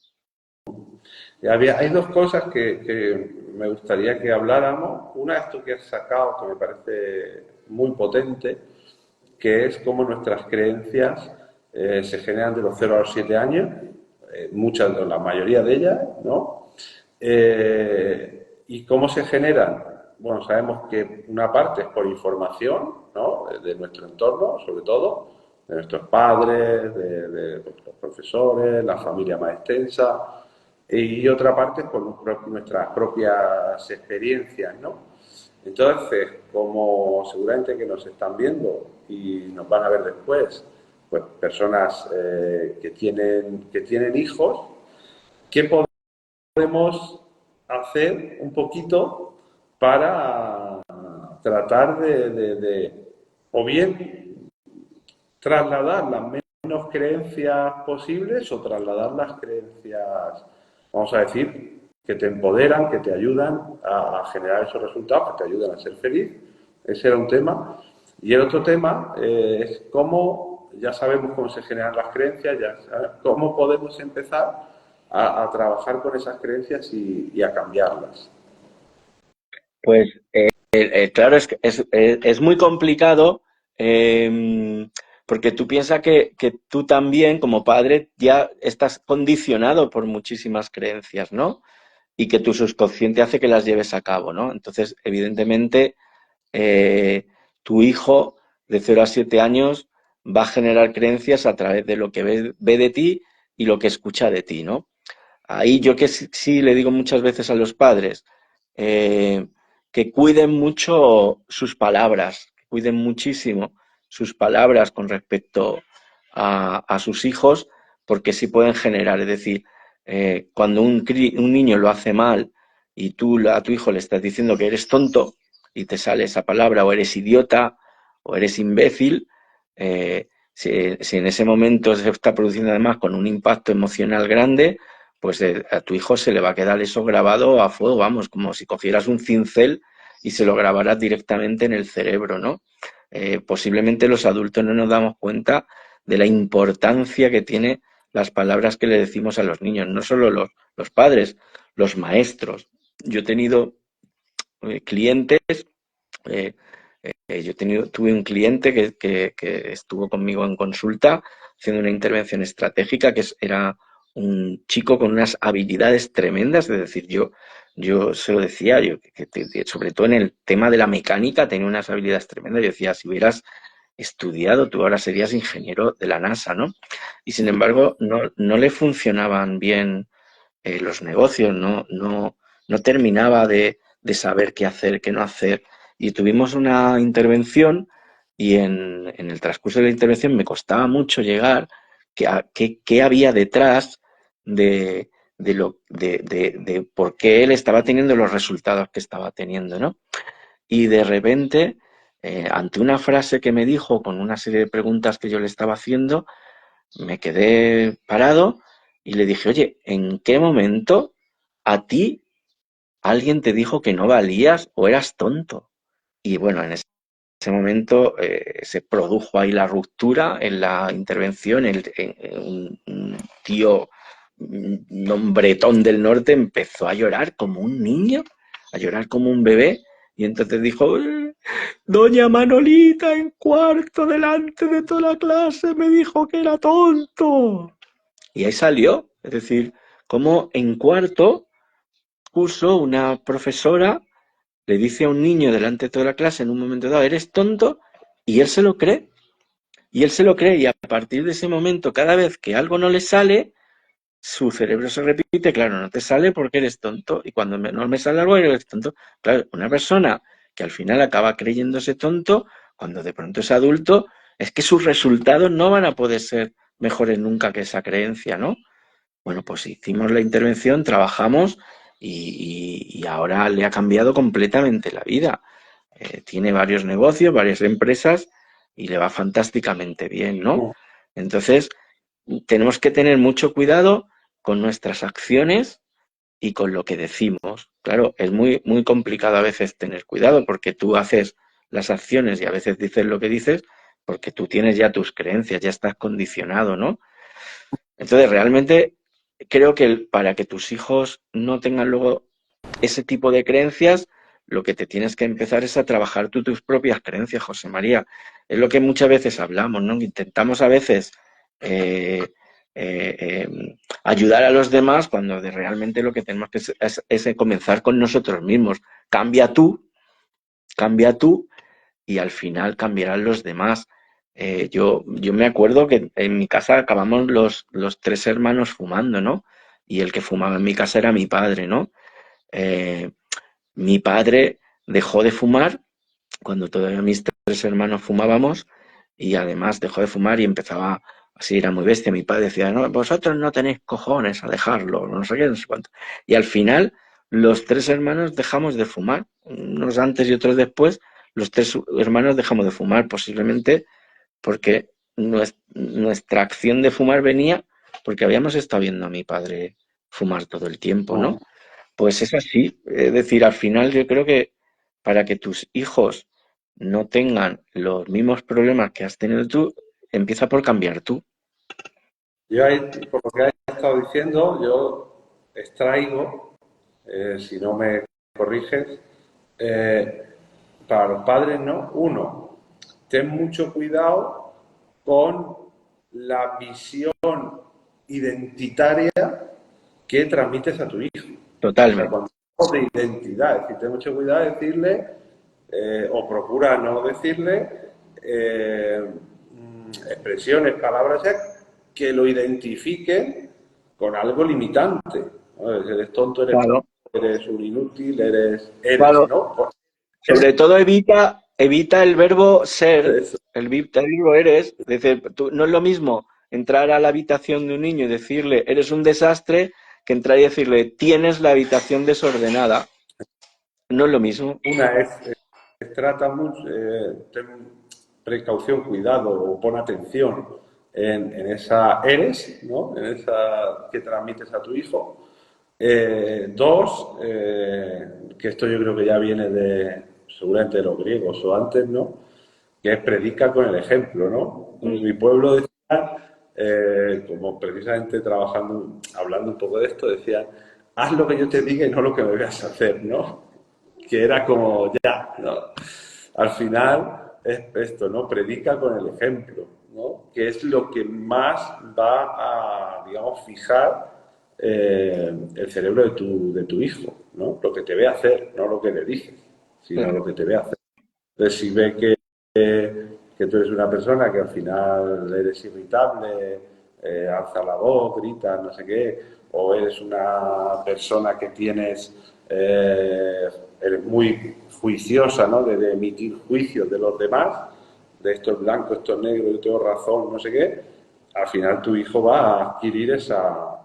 hay dos cosas que me gustaría que habláramos. Una, esto que has sacado, que me parece muy potente, que es cómo nuestras creencias se generan de los 0 a los 7 años, muchas, la mayoría de ellas, ¿no? ¿Y cómo se generan? Bueno, sabemos que una parte es por información, ¿no? De nuestro entorno, sobre todo, de nuestros padres, de los profesores, la familia más extensa, y otra parte es por nuestras propias experiencias, ¿no? Entonces, como seguramente que nos están viendo y nos van a ver después, pues personas que tienen hijos, ¿qué podemos hacer un poquito para tratar o bien trasladar las menos creencias posibles o trasladar las creencias, vamos a decir, que te empoderan, que te ayudan a generar esos resultados, que te ayudan a ser feliz? Ese era un tema. Y el otro tema es cómo, ya sabemos cómo se generan las creencias, cómo podemos empezar a trabajar con esas creencias y a cambiarlas. Pues claro, es muy complicado porque tú piensas que tú también como padre ya estás condicionado por muchísimas creencias, ¿no? Y que tu subconsciente hace que las lleves a cabo, ¿no? Entonces, evidentemente, eh, tu hijo de 0 a 7 años va a generar creencias a través de lo que ve de ti y lo que escucha de ti, ¿no? Ahí yo que sí le digo muchas veces a los padres eh, que cuiden mucho sus palabras, que cuiden muchísimo sus palabras con respecto a sus hijos, porque sí pueden generar, es decir, cuando un niño lo hace mal y tú a tu hijo le estás diciendo que eres tonto y te sale esa palabra, o eres idiota, o eres imbécil, si en ese momento se está produciendo además con un impacto emocional grande, pues a tu hijo se le va a quedar eso grabado a fuego, vamos, como si cogieras un cincel y se lo grabaras directamente en el cerebro, ¿no? Posiblemente los adultos no nos damos cuenta de la importancia que tiene las palabras que le decimos a los niños, no solo los padres, los maestros. Yo he tenido clientes, eh, tuve un cliente que estuvo conmigo en consulta haciendo una intervención estratégica era un chico con unas habilidades tremendas, es decir, yo se lo decía, sobre todo en el tema de la mecánica tenía unas habilidades tremendas, yo decía, si hubieras estudiado, tú ahora serías ingeniero de la NASA, ¿no? Y sin embargo, no le funcionaban bien los negocios, no terminaba de saber qué hacer, qué no hacer. Y tuvimos una intervención y en el transcurso de la intervención me costaba mucho llegar qué había detrás de por qué él estaba teniendo los resultados que estaba teniendo, ¿no? Y de repente, ante una frase que me dijo con una serie de preguntas que yo le estaba haciendo, me quedé parado y le dije, oye, ¿en qué momento a ti alguien te dijo que no valías o eras tonto? Y bueno, en ese momento se produjo ahí la ruptura en la intervención. Un tío, un hombretón del norte, empezó a llorar como un niño, a llorar como un bebé. Y entonces dijo, Doña Manolita en cuarto delante de toda la clase me dijo que era tonto. Y ahí salió. Es decir, como en cuarto curso una profesora le dice a un niño delante de toda la clase en un momento dado, eres tonto, y él se lo cree. Y él se lo cree y a partir de ese momento, cada vez que algo no le sale, su cerebro se repite, claro, no te sale porque eres tonto y cuando no me sale algo eres tonto. Claro, una persona que al final acaba creyéndose tonto, cuando de pronto es adulto, es que sus resultados no van a poder ser mejores nunca que esa creencia, ¿no? Bueno, pues hicimos la intervención, trabajamos y ahora le ha cambiado completamente la vida. Tiene varios negocios, varias empresas y le va fantásticamente bien, ¿no? Entonces, tenemos que tener mucho cuidado con nuestras acciones y con lo que decimos. Claro, es muy complicado a veces tener cuidado porque tú haces las acciones y a veces dices lo que dices porque tú tienes ya tus creencias, ya estás condicionado, ¿no? Entonces, realmente creo que para que tus hijos no tengan luego ese tipo de creencias, lo que te tienes que empezar es a trabajar tú tus propias creencias, José María. Es lo que muchas veces hablamos, ¿no? Intentamos a veces ayudar a los demás cuando realmente lo que tenemos que es comenzar con nosotros mismos. Cambia tú y al final cambiarán los demás. Yo me acuerdo que en mi casa acabamos los tres hermanos fumando, ¿no? Y el que fumaba en mi casa era mi padre, ¿no? Eh, Mi padre dejó de fumar cuando todavía mis tres hermanos fumábamos y además dejó de fumar y empezaba, así era muy bestia. Mi padre decía, no, vosotros no tenéis cojones a dejarlo, no sé qué, no sé cuánto. Y al final los tres hermanos dejamos de fumar, unos antes y otros después, los tres hermanos dejamos de fumar, posiblemente porque nuestra acción de fumar venía porque habíamos estado viendo a mi padre fumar todo el tiempo, ¿no? Pues es así, es decir, al final yo creo que para que tus hijos no tengan los mismos problemas que has tenido tú, empieza por cambiar tú. Yo ahí, por lo que has estado diciendo, yo extraigo, si no me corriges, eh, para los padres, ¿no? Uno, ten mucho cuidado con la visión identitaria que transmites a tu hijo. O sea, Totalmente. cuando hablamos de identidad, es decir, ten mucho cuidado de decirle, o procura no decirle, expresiones, palabras ya que lo identifiquen con algo limitante. ¿No? Eres tonto, eres Claro, eres un inútil, claro. ¿no? Pues, Sobre todo evita el verbo ser, eso. el verbo eres. Es decir, no es lo mismo entrar a la habitación de un niño y decirle eres un desastre que entrar y decirle tienes la habitación desordenada. No es lo mismo. Una trata mucho, ten precaución, cuidado o pon atención en esa eres, ¿no? En esa que transmites a tu hijo. Dos, que esto yo creo que ya viene seguramente de los griegos o antes, ¿no? Que es predica con el ejemplo, ¿no? En mi pueblo decían, como precisamente trabajando, hablando un poco de esto, decían, haz lo que yo te diga y no lo que me veas hacer, ¿no? Que era como ya, ¿no? Al final es esto, ¿no? Predica con el ejemplo, ¿no? Que es lo que más va a, digamos, fijar el cerebro de tu hijo, ¿no? Lo que te ve hacer, no lo que le dices, sino lo Claro. que te ve hacer. Entonces, si ve que tú eres una persona que al final eres irritable, alza la voz, grita, no sé qué, o eres una persona que eres muy juiciosa, ¿no? De emitir juicios de los demás, de esto es blanco, esto es negro, yo tengo razón, no sé qué, al final tu hijo va a adquirir esa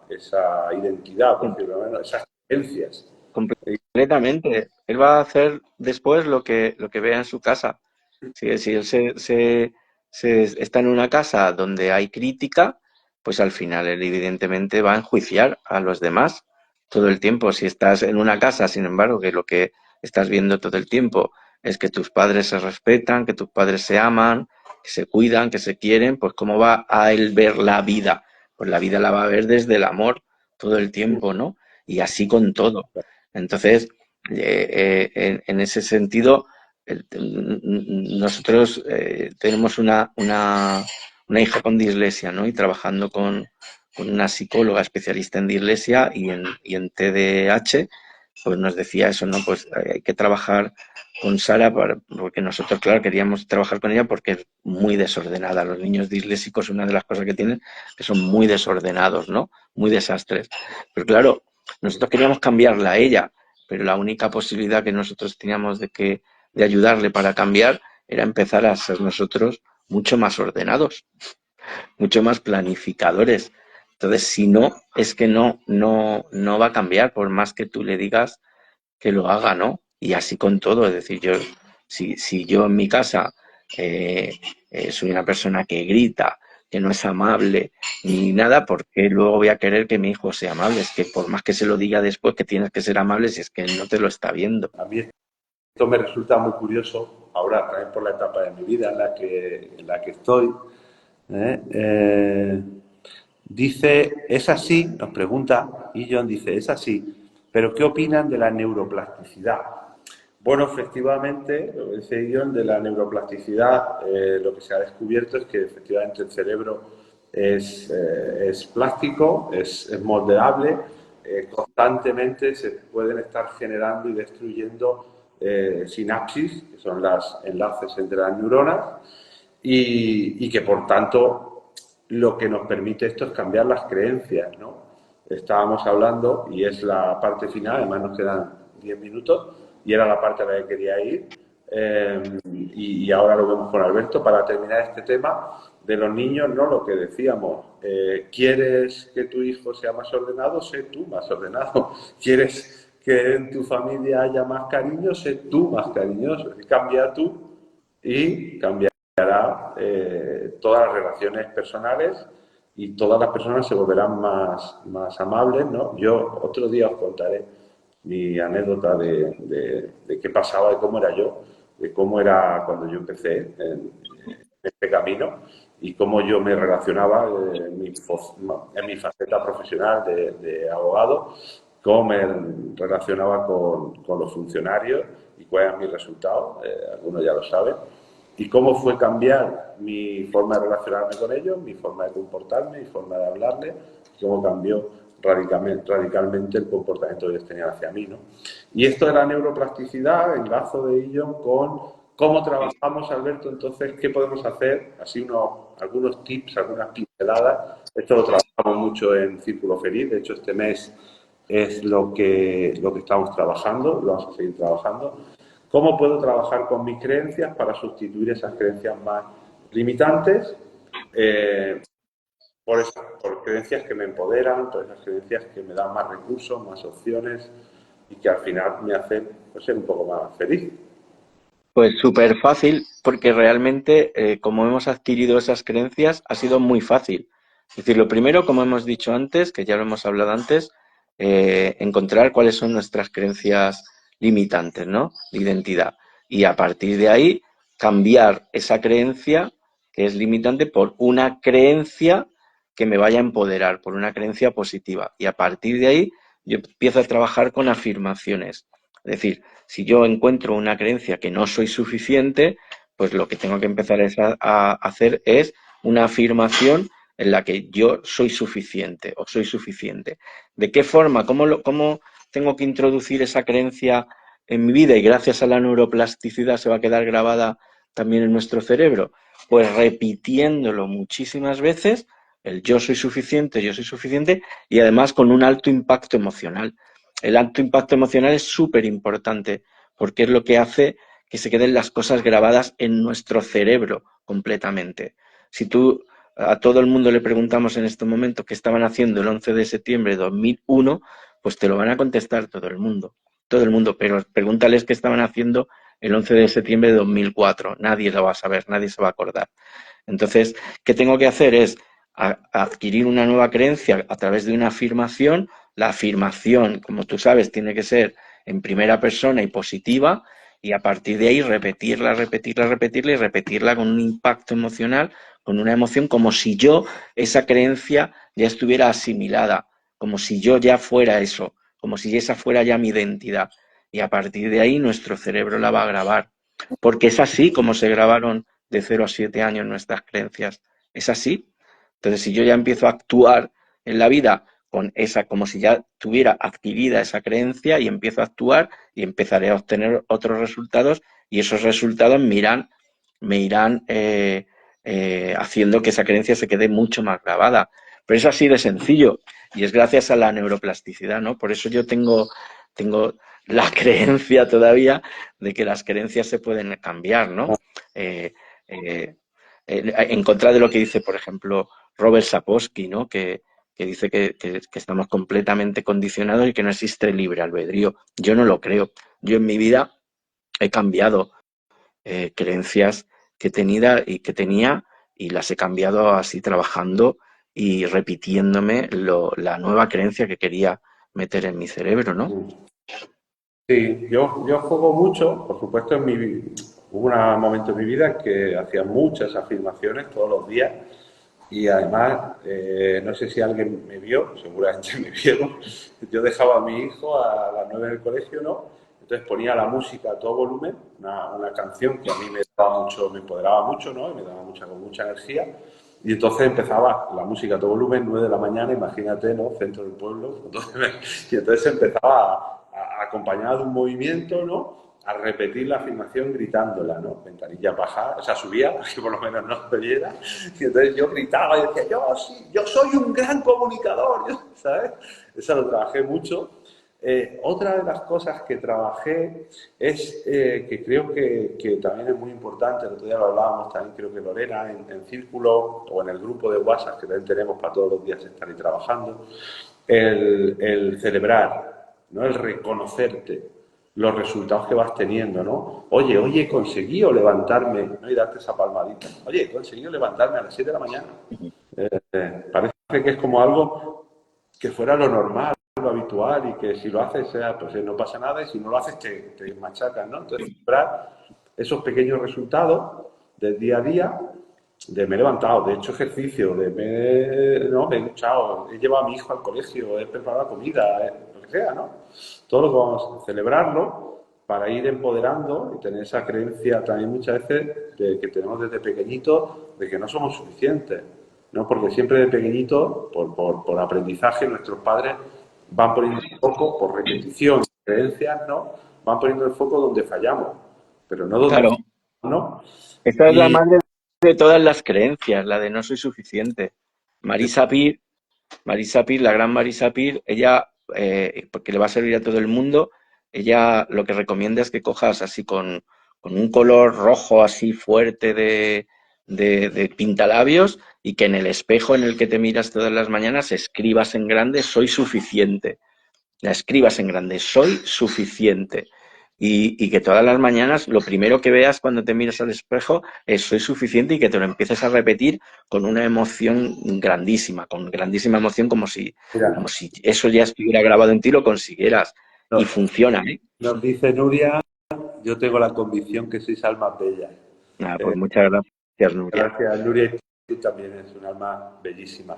identidad, por decirlo menos, esas creencias. Completamente. Él va a hacer después lo que vea en su casa. Si él está en una casa donde hay crítica, pues al final él evidentemente va a enjuiciar a los demás todo el tiempo. Si estás en una casa, sin embargo, que lo que estás viendo todo el tiempo es que tus padres se respetan, que tus padres se aman, que se cuidan, que se quieren, pues ¿cómo va a él ver la vida? Pues la vida la va a ver desde el amor todo el tiempo, ¿no? Y así con todo. Entonces, en ese sentido, nosotros tenemos una hija con dislexia, ¿no? Y trabajando con una psicóloga especialista en dislexia y en TDAH, pues nos decía eso, ¿no? Pues hay que trabajar con Sara porque nosotros, claro, queríamos trabajar con ella porque es muy desordenada. Los niños disléxicos, una de las cosas que tienen, que son muy desordenados, ¿no? Muy desastres. Pero claro, nosotros queríamos cambiarla a ella, pero la única posibilidad que nosotros teníamos de ayudarle para cambiar era empezar a ser nosotros mucho más ordenados, mucho más planificadores. Entonces, si no, es que no va a cambiar, por más que tú le digas que lo haga, ¿no? Y así con todo, es decir, si yo en mi casa soy una persona que grita, que no es amable ni nada, ¿por qué luego voy a querer que mi hijo sea amable? Es que por más que se lo diga después que tienes que ser amable, si es que él no te lo está viendo. A mí esto me resulta muy curioso, ahora también por la etapa de mi vida en la que estoy. ¿eh? Dice, es así, nos pregunta, y John dice, es así, pero ¿qué opinan de la neuroplasticidad? Bueno, efectivamente, lo que dice John de la neuroplasticidad, lo que se ha descubierto es que efectivamente el cerebro es plástico, es moldeable, constantemente se pueden estar generando y destruyendo sinapsis, que son los enlaces entre las neuronas, y que por tanto lo que nos permite esto es cambiar las creencias, ¿no? Estábamos hablando, y es la parte final, además nos quedan 10 minutos, y era la parte a la que quería ir, y ahora lo vemos con Alberto, para terminar este tema de los niños, ¿no? Lo que decíamos, ¿quieres que tu hijo sea más ordenado? Sé tú más ordenado. ¿Quieres que en tu familia haya más cariño? Sé tú más cariñoso. Cambia tú y cambiará todas las relaciones personales y todas las personas se volverán más amables, ¿no? Yo otro día os contaré mi anécdota de qué pasaba, de cómo era yo, de cómo era cuando yo empecé en este camino y cómo yo me relacionaba en mi faceta profesional de abogado, cómo me relacionaba con los funcionarios y cuál era mi resultado, algunos ya lo saben, y cómo fue cambiar mi forma de relacionarme con ellos, mi forma de comportarme, mi forma de hablarles, cómo cambió radicalmente el comportamiento que ellos tenían hacia mí, ¿no? Y esto de la neuroplasticidad, enlazo de ello con cómo trabajamos, Alberto, entonces, ¿qué podemos hacer? Así algunos tips, algunas pinceladas. Esto lo trabajamos mucho en Círculo Feliz, de hecho este mes es lo que estamos trabajando, lo vamos a seguir trabajando. ¿Cómo puedo trabajar con mis creencias para sustituir esas creencias más limitantes? Por creencias que me empoderan, por esas creencias que me dan más recursos, más opciones y que al final me hacen pues, ser un poco más feliz. Pues súper fácil, porque realmente, como hemos adquirido esas creencias, ha sido muy fácil. Es decir, lo primero, como hemos dicho antes, que ya lo hemos hablado antes, encontrar cuáles son nuestras creencias limitantes, ¿no? De identidad. Y a partir de ahí, cambiar esa creencia que es limitante por una creencia que me vaya a empoderar, por una creencia positiva. Y a partir de ahí, yo empiezo a trabajar con afirmaciones. Es decir, si yo encuentro una creencia que no soy suficiente, pues lo que tengo que empezar a hacer es una afirmación en la que yo soy suficiente o soy suficiente. ¿De qué forma? ¿Cómo tengo que introducir esa creencia en mi vida? Y gracias a la neuroplasticidad se va a quedar grabada también en nuestro cerebro. Pues repitiéndolo muchísimas veces, el yo soy suficiente, y además con un alto impacto emocional. El alto impacto emocional es súper importante porque es lo que hace que se queden las cosas grabadas en nuestro cerebro completamente. Si tú a todo el mundo le preguntamos en este momento qué estaban haciendo el 11 de septiembre de 2001, pues te lo van a contestar todo el mundo, pero pregúntales qué estaban haciendo el 11 de septiembre de 2004, nadie lo va a saber, nadie se va a acordar. Entonces, ¿qué tengo que hacer? Es adquirir una nueva creencia a través de una afirmación. La afirmación, como tú sabes, tiene que ser en primera persona y positiva, y a partir de ahí repetirla y repetirla con un impacto emocional, con una emoción, como si yo esa creencia ya estuviera asimilada, como si yo ya fuera eso, como si esa fuera ya mi identidad. Y a partir de ahí nuestro cerebro la va a grabar, porque es así como se grabaron de 0 a 7 años nuestras creencias. Es así. Entonces, si yo ya empiezo a actuar en la vida con esa, como si ya tuviera adquirida esa creencia, y empiezo a actuar y empezaré a obtener otros resultados, y esos resultados me irán haciendo que esa creencia se quede mucho más grabada. Pero es así de sencillo, y es gracias a la neuroplasticidad, ¿no? Por eso yo tengo la creencia todavía de que las creencias se pueden cambiar, ¿no? Eh, eh, en contra de lo que dice, por ejemplo, Robert Sapolsky, ¿no? Que dice que estamos completamente condicionados y que no existe libre albedrío. Yo no lo creo. Yo en mi vida he cambiado creencias que tenía, y las he cambiado así trabajando y repitiéndome la nueva creencia que quería meter en mi cerebro, ¿no? Sí, yo juego mucho, por supuesto, hubo un momento en mi vida en que hacía muchas afirmaciones todos los días y además, no sé si alguien me vio, seguramente me vieron, yo dejaba a mi hijo a las 9 del colegio, ¿no? Entonces ponía la música a todo volumen, una canción que a mí me daba mucho, me empoderaba mucho, ¿no? Y me daba con mucha energía. Y entonces empezaba la música a todo volumen, 9 de la mañana, imagínate, ¿no? Centro del pueblo. Y entonces empezaba acompañado de un movimiento, ¿no? A repetir la afirmación gritándola, ¿no? Ventanilla baja, o sea, subía, para que por lo menos no se oyera. Y entonces yo gritaba y decía, yo sí, yo soy un gran comunicador, ¿sabes? Eso lo trabajé mucho. Otra de las cosas que trabajé es que creo que también es muy importante, el otro día lo hablábamos también, creo que Lorena, en círculo o en el grupo de WhatsApp que también tenemos para todos los días estar ahí trabajando, el celebrar, ¿no? El reconocerte los resultados que vas teniendo, ¿no? Oye, he conseguido levantarme, ¿no? Y darte esa palmadita. Oye, he conseguido levantarme a las 7 de la mañana. Parece que es como algo que fuera lo normal, lo habitual, y que si lo haces, pues no pasa nada, y si no lo haces, te machacas, ¿no? Entonces, celebrar esos pequeños resultados del día a día, de me he levantado, de hecho ejercicio, me he duchado, he llevado a mi hijo al colegio, he preparado la comida, lo que sea, ¿no? Todo lo que vamos a celebrarlo para ir empoderando y tener esa creencia también muchas veces de que tenemos desde pequeñito de que no somos suficientes, ¿no? Porque siempre de pequeñito, por aprendizaje, nuestros padres van poniendo el foco, por repetición, creencias, ¿no? Van poniendo el foco donde fallamos, pero no donde Claro, ¿no? esta es la Y madre de todas las creencias, la de no soy suficiente. Marisa Peer, la gran Marisa Peer, ella, porque le va a servir a todo el mundo, ella lo que recomienda es que cojas así con un color rojo así fuerte de pintalabios y que en el espejo en el que te miras todas las mañanas escribas en grande soy suficiente. La escribas en grande, soy suficiente. Y que todas las mañanas lo primero que veas cuando te miras al espejo es soy suficiente y que te lo empieces a repetir con una emoción grandísima, con grandísima emoción como mira, si eso ya estuviera grabado en ti, lo consiguieras. Y nos, funciona, ¿eh? nos dice Nuria, yo tengo la convicción que sois almas bellas. Nada, pues muchas gracias, Nuria. Gracias, Nuria, y tú también eres un alma bellísima.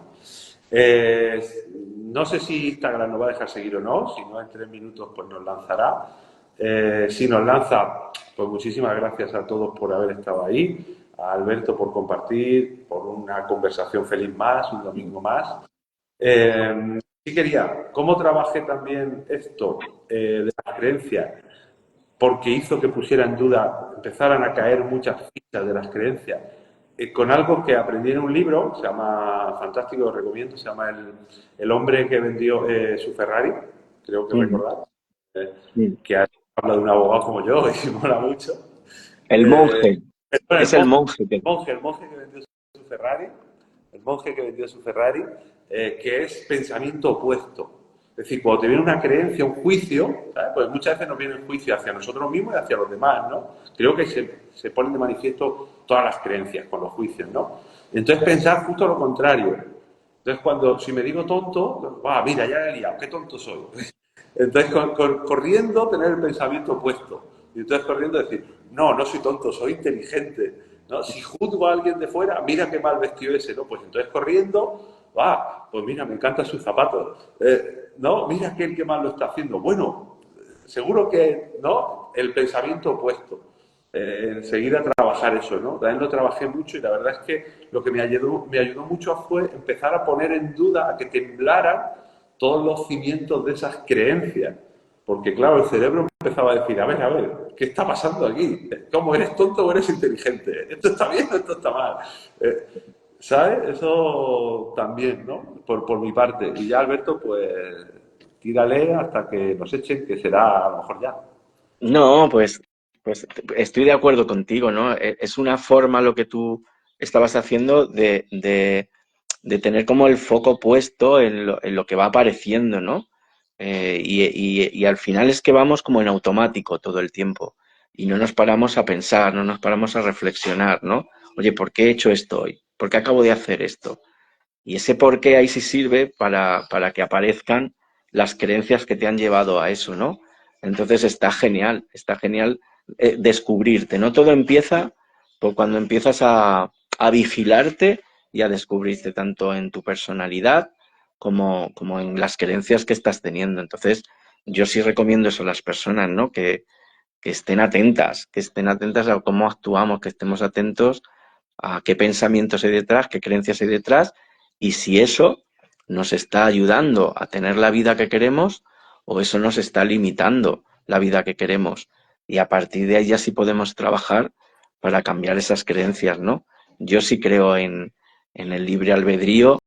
No sé si Instagram nos va a dejar seguir o no, si no en 3 minutos pues nos lanzará. Si nos lanza, pues muchísimas gracias a todos por haber estado ahí, a Alberto por compartir, por una conversación feliz más, un domingo más. Sí quería, ¿cómo trabajé también esto de las creencias? Porque hizo que pusiera en duda, empezaran a caer muchas fichas de las creencias, con algo que aprendí en un libro, se llama, fantástico, lo recomiendo, se llama El hombre que vendió su Ferrari, creo que Mm, recordar, eh, mm. que habla de un abogado como yo y mola mucho. El Eh, monje, bueno, es el monje que... el monje que vendió su Ferrari, el monje que vendió su Ferrari, que es pensamiento opuesto. Es decir, cuando te viene una creencia, un juicio, ¿sabes? Pues muchas veces nos viene el juicio hacia nosotros mismos y hacia los demás, ¿no? Creo que se ponen de manifiesto todas las creencias con los juicios, ¿no? Entonces pensar justo lo contrario. Entonces cuando, si me digo tonto, mira, ya he liado, qué tonto soy. Entonces corriendo tener el pensamiento opuesto. Y entonces corriendo decir, no, no soy tonto, soy inteligente. ¿No? Si juzgo a alguien de fuera, mira qué mal vestido ese, ¿no? Pues entonces corriendo, pues mira, me encantan sus zapatos. No, mira qué mal lo está haciendo. Bueno, seguro que, ¿no? El pensamiento opuesto. Enseguida trabajar eso, ¿no? También lo trabajé mucho y la verdad es que lo que me ayudó mucho fue empezar a poner en duda, a que temblaran todos los cimientos de esas creencias. Porque claro, el cerebro empezaba a decir, a ver, ¿qué está pasando aquí? ¿Cómo eres tonto o eres inteligente? ¿Esto está bien o esto está mal? ¿Sabes? Eso también, ¿no? Por mi parte. Y ya, Alberto, pues tírale hasta que nos echen, que será a lo mejor ya. No, pues estoy de acuerdo contigo, ¿no? Es una forma lo que tú estabas haciendo de tener como el foco puesto en lo que va apareciendo, ¿no? Y al final es que vamos como en automático todo el tiempo y no nos paramos a pensar, no nos paramos a reflexionar, ¿no? Oye, ¿por qué he hecho esto hoy? ¿Por qué acabo de hacer esto? Y ese por qué ahí sí sirve para que aparezcan las creencias que te han llevado a eso, ¿no? Entonces está genial descubrirte, ¿no? Todo empieza por cuando empiezas a vigilarte y a descubrirte tanto en tu personalidad como en las creencias que estás teniendo. Entonces, yo sí recomiendo eso a las personas, ¿no? Que estén atentas a cómo actuamos, que estemos atentos a qué pensamientos hay detrás, qué creencias hay detrás, y si eso nos está ayudando a tener la vida que queremos o eso nos está limitando la vida que queremos. Y a partir de ahí ya sí podemos trabajar para cambiar esas creencias, ¿no? Yo sí creo en el libre albedrío